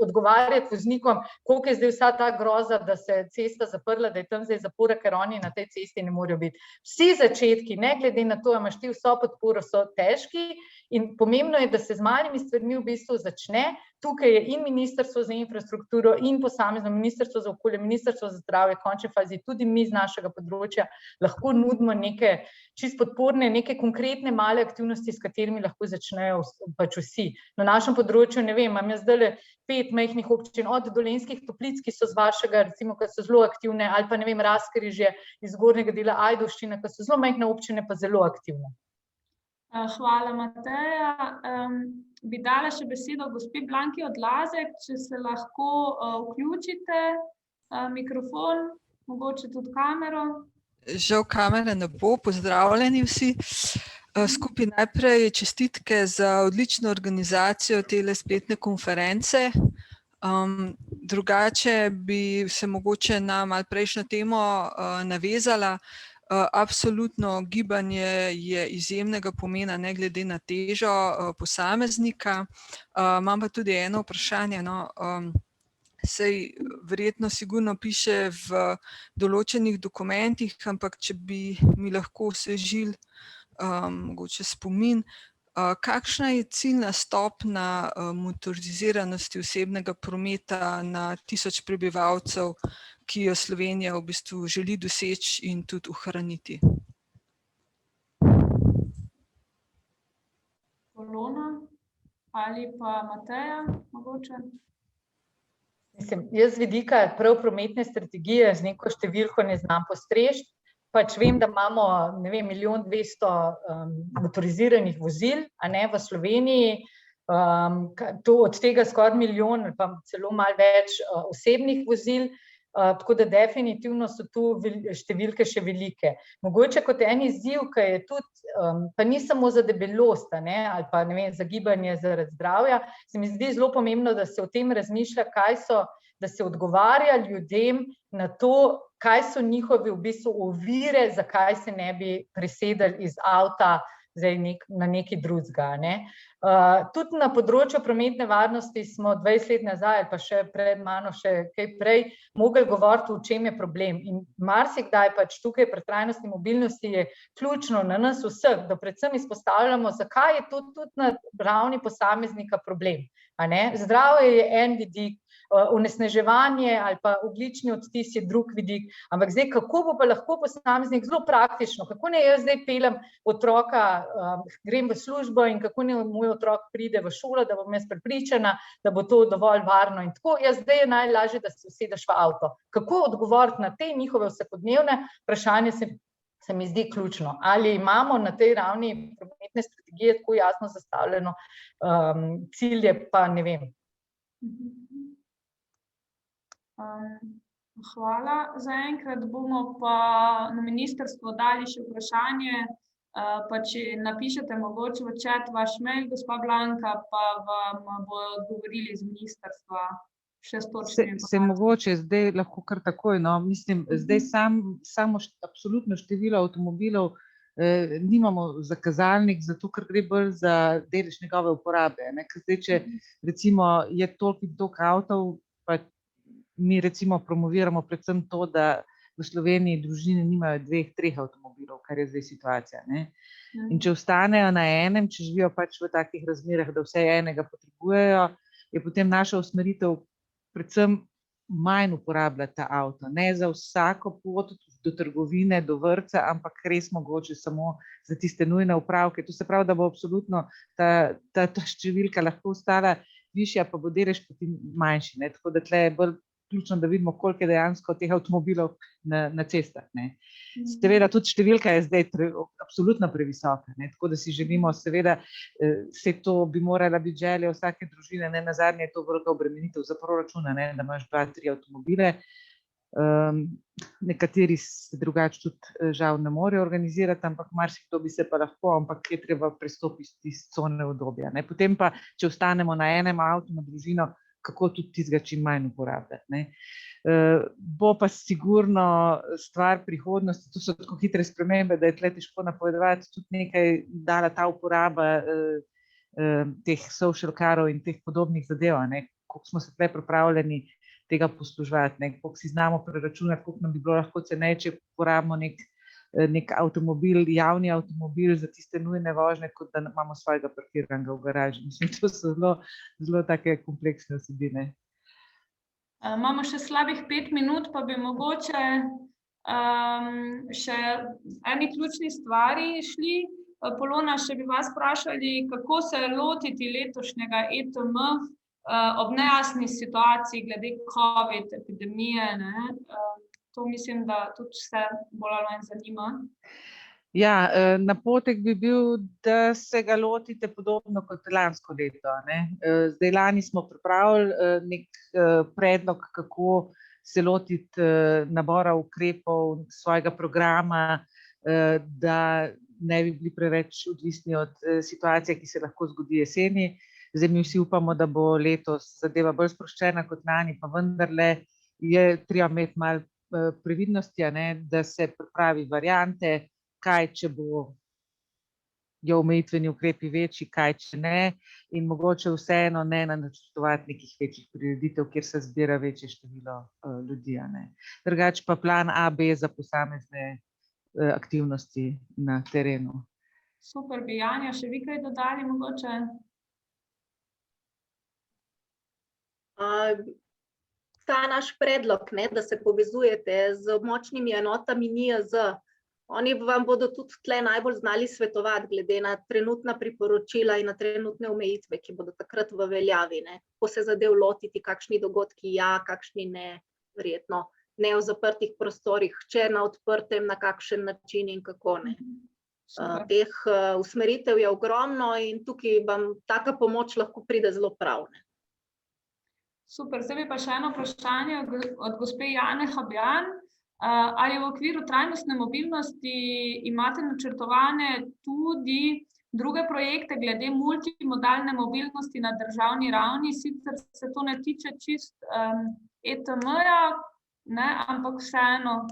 odgovarjati voznikom, koliko je zdaj vsa ta groza, da se je cesta zaprla, da je tam zdaj zapora, ker oni na tej cesti ne morejo biti. Vsi začetki, ne glede na to, imaš ti vso podporo, so težki in pomembno je, da se z malimi stvarmi v bistvu začne. Tukaj je in Ministrstvo za infrastrukturo in posamezno Ministrstvo za okolje, Ministrstvo za zdravje, v končni fazi tudi mi z našega področja lahko nudimo neke čisto podporne, neke konkretne male aktivnosti, s katerimi lahko začnejo pač vsi. Na našem področju, ne vem, imam jaz zdajle 5 majhnih občin, od Dolenjskih Toplic, ki so z vašega, recimo, ki so zelo aktivne, ali pa ne vem, Razkrižje iz zgornjega dela Ajdovščine, ki so zelo majhne občine, pa zelo aktivne. Hvala, Mateja. Bi dala še besedo gospe Blanki Odlazek, če se lahko vključite, mikrofon, mogoče tudi kamero. Žal kamere ne bo, pozdravljeni vsi. Skupaj najprej čestitke za odlično organizacijo tele spletne konference. Drugače bi se mogoče na malo prejšnjo temo navezala. Absolutno gibanje je izjemnega pomena, ne glede na težo posameznika. Imam pa tudi eno vprašanje, no. Sej verjetno sigurno piše v določenih dokumentih, ampak če bi mi lahko osvežili mogoče spomin, kakšna je ciljna stopnja motoriziranosti osebnega prometa na 1000 prebivalcev, ki jo Slovenija v bistvu želi doseči in tudi ohraniti? Polona ali pa Mateja, mogoče? Mislim, jaz z vidika prav prometne strategije z neko številko ne znam postreči. Pač vem, da imamo, ne vem, 1.200.000 motoriziranih vozil, a ne, v Sloveniji, od tega skoraj 1 milijon ali pa celo malo več osebnih vozil, tako da definitivno so tu številke še velike. Mogoče kot en izziv, ki je tudi, pa ni samo za debelost, a ne, ali pa ne vem, za gibanje zaradi zdravja, se mi zdi zelo pomembno, da se o tem razmišlja, da se odgovarja ljudem na to, kaj so njihove v bistvu ovire, zakaj se ne bi presedali iz avta zdaj na nekaj drugega, ne. Tudi na področju prometne varnosti smo 20 let nazaj ali pa še pred mano, še kaj prej, mogli govoriti, v čem je problem. In marsikdaj pač tukaj pri trajnostni mobilnosti je ključno na nas vseh, da predvsem izpostavljamo, zakaj je to tudi na ravni posameznika problem, a ne. Zdravje je en vidik, onesnaževanje ali pa ogljični odtis je drug vidik, ampak zdaj, kako bo pa lahko posameznik zelo praktično, kako naj jaz zdaj peljem otroka, grem v službo in kako naj moj otrok pride v šolo, da bom jaz prepričana, da bo to dovolj varno in tako, zdaj je najlažje, da se usedeš v avto. Kako odgovoriti na te njihove vsakodnevne vprašanje se mi zdi ključno. Ali imamo na tej ravni prometne strategije tako jasno zastavljeno cilje, pa ne vem. Hvala. Zaenkrat bomo pa na ministrstvo dali še vprašanje, pa če napišete mogoče v chat vaš mail, gospa Blanka, pa vam bodo odgovorili z ministrstva še s točnimi Se mogoče zdaj lahko kar takoj, no, mislim, zdaj samo absolutno število avtomobilov nimamo za kazalnik, zato ker gre bolj za delež njegove uporabe, ne, ker zdaj, če recimo je toliko avtov, pa mi recimo promoviramo predvsem to, da v Sloveniji družine nimajo 2-3 avtomobilov, kar je zdaj situacija, ne. In če ostanejo na enem, če živijo pač v takih razmerah, da vsaj enega potrebujejo, je potem naša usmeritev predvsem manj uporabljati ta avto, ne za vsako pot do trgovine, do vrtca, ampak res mogoče samo za tiste nujne opravke. To se pravi, da bo absolutno ta številka lahko ostala višja, pa bo delež potem manjši, ne, tako da tle je bolj ključno, da vidimo, koliko je dejansko teh avtomobilov na cestah, ne. Seveda tudi številka je zdaj absolutno previsoka, ne, tako da si želimo, seveda, vse to bi morala biti želja vsake družine, ne nazadnje je to velika obremenitev za proračun, ne, da imaš 2-3 avtomobile. Nekateri se drugače tudi žal ne morejo organizirati, ampak marsikdo bi se pa lahko, ampak je treba prestopiti iz cone udobja, ne. Potem pa, če ostanemo na enem avtu na družino, kako tudi tistega čim manj uporabljati, ne. Bo pa sigurno stvar prihodnosti, to so tako hitre spremembe, da je tle težko napovedovati, tudi nekaj dala ta uporaba teh social carov in teh podobnih zadev, ne, koliko smo se tle pripravljeni tega posluževati, ne, koliko si znamo preračunati, koliko nam bi bilo lahko ceneje, če uporabimo nek avtomobil, javni avtomobil za tiste nujne vožnje, kot da imamo svojega parkiranega v garaži. Mislim, to so zelo take kompleksne vsebine. Imamo še slabih 5 minut, pa bi mogoče še eni ključni stvari šli. Polona, še bi vas vprašali, kako se lotiti letošnjega ETM ob nejasni situaciji glede COVID epidemije, ne? To mislim, da tudi vse bolj ali manj zanima. Ja, napotek bi bil, da se ga lotite podobno kot lansko leto, ne. Zdaj lani smo pripravili nek predlog, kako se lotiti nabora ukrepov svojega programa, da ne bi bili preveč odvisni od situacije, ki se lahko zgodi jeseni. Zdaj mi vsi upamo, da bo letos zadeva bolj sproščena kot lani, pa vendarle je treba imeti malo previdnosti, da se pripravi variante, kaj če bo omejitveni ukrepi večji, kaj če ne, in mogoče vseeno ne načrtovati nekih večjih prireditev, kjer se zbira večje število ljudi. Drugače pa plan A, B za posamezne aktivnosti na terenu. Super, bi Janja še vi kaj dodali mogoče? Ta naš predlog, da se povezujete z močnimi enotami NIJZ, oni vam bodo tudi tle najbolj znali svetovati glede na trenutna priporočila in na trenutne omejitve, ki bodo takrat v veljavi. Kako se zadev lotiti, kakšni dogodki kakšni ne, verjetno ne v zaprtih prostorih, če na odprtem, na kakšen način in kako ne. Teh usmeritev je ogromno in tukaj vam taka pomoč lahko pride zelo prav. Super, zdaj bi pa še eno vprašanje od gospe Jane Habjan. Ali v okviru trajnostne mobilnosti imate načrtovane tudi druge projekte glede multimodalne mobilnosti na državni ravni? Sicer se to ne tiče čist ETM-ja, ampak vseeno.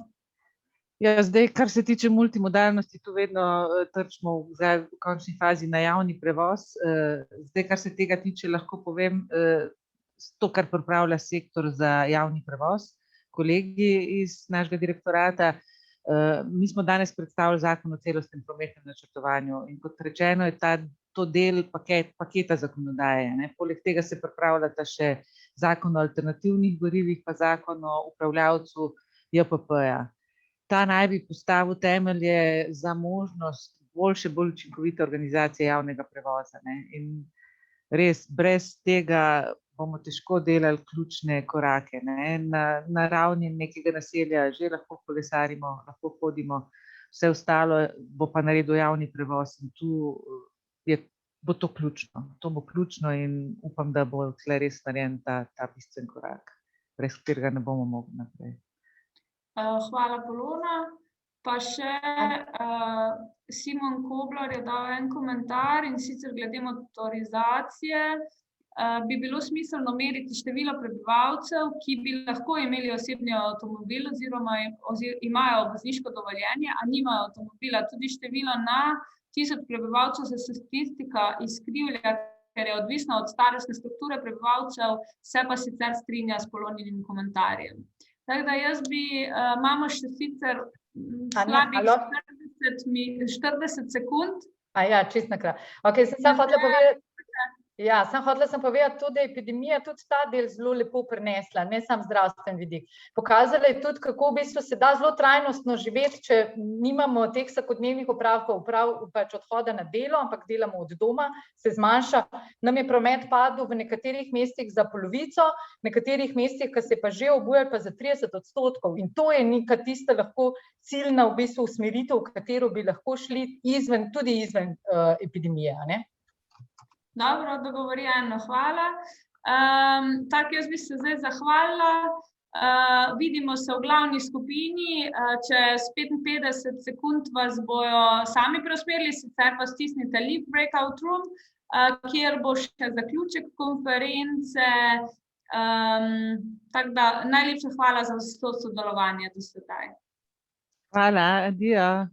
Ja, zdaj, kar se tiče multimodalnosti, tu vedno trčimo v končni fazi na javni prevoz. Zdaj, kar se tega tiče, lahko povem to, kar pripravlja sektor za javni prevoz, kolegi iz našega direktorata. Mi smo danes predstavili zakon o celostnem prometnem načrtovanju in kot rečeno je to del paketa zakonodaje. Poleg tega se pripravljata še zakon o alternativnih gorivih pa zakon o upravljavcu JPP-ja. Ta naj bi postavil temelje za možnost boljše, bolj učinkovite organizacije javnega prevoza. In res brez tega bomo težko delali ključne korake. Na ravni nekega naselja že lahko kolesarimo, lahko hodimo, vse ostalo bo pa naredil javni prevoz in tu bo to ključno. To bo ključno in upam, da bo tle res narejen ta bistven korak, brez katerega ne bomo mogli naprej. Hvala, Polona. Pa še Simon Koblar je dal en komentar in sicer glede motorizacije. Bi bilo smiselno meriti število prebivalcev, ki bi lahko imeli osebni avtomobil oziroma imajo vozniško dovoljenje, a nimajo avtomobila. Tudi število na 1000 prebivalcev se statistika izkrivlja, ker je odvisna od starostne strukture prebivalcev, se pa sicer strinja s Poloninim komentarjem. Tako da jaz imamo še sicer slabih 40 sekund. Ja, čisto na kratko. Okej, sem hotela povedati. Ja, hotela sem povedati tudi, da je epidemija tudi ta del zelo lepo prinesla, ne samo zdravstven vidik. Pokazala je tudi, kako v bistvu se da zelo trajnostno živeti, če nimamo teh vsakodnevnih opravkov, pač odhoda na delo, ampak delamo od doma, se zmanjša. Nam je promet padel v nekaterih mestih za polovico, v nekaterih mestih, ki se pa že obujali, pa za 30%. In to je neka tista lahko ciljna v bistvu usmeritev, v katero bi lahko šli tudi izven epidemije, ne? Dobro, dogovorjeno, hvala. Tako, jaz bi se zdaj zahvalila. Vidimo se v glavni skupini, čez 55 sekund vas bojo sami preusmerili, sicer pa stisnite Leave Breakout Room, kjer bo še zaključek konference. Tako da, najlepša hvala za vso sodelovanje do sedaj. Hvala, adijo.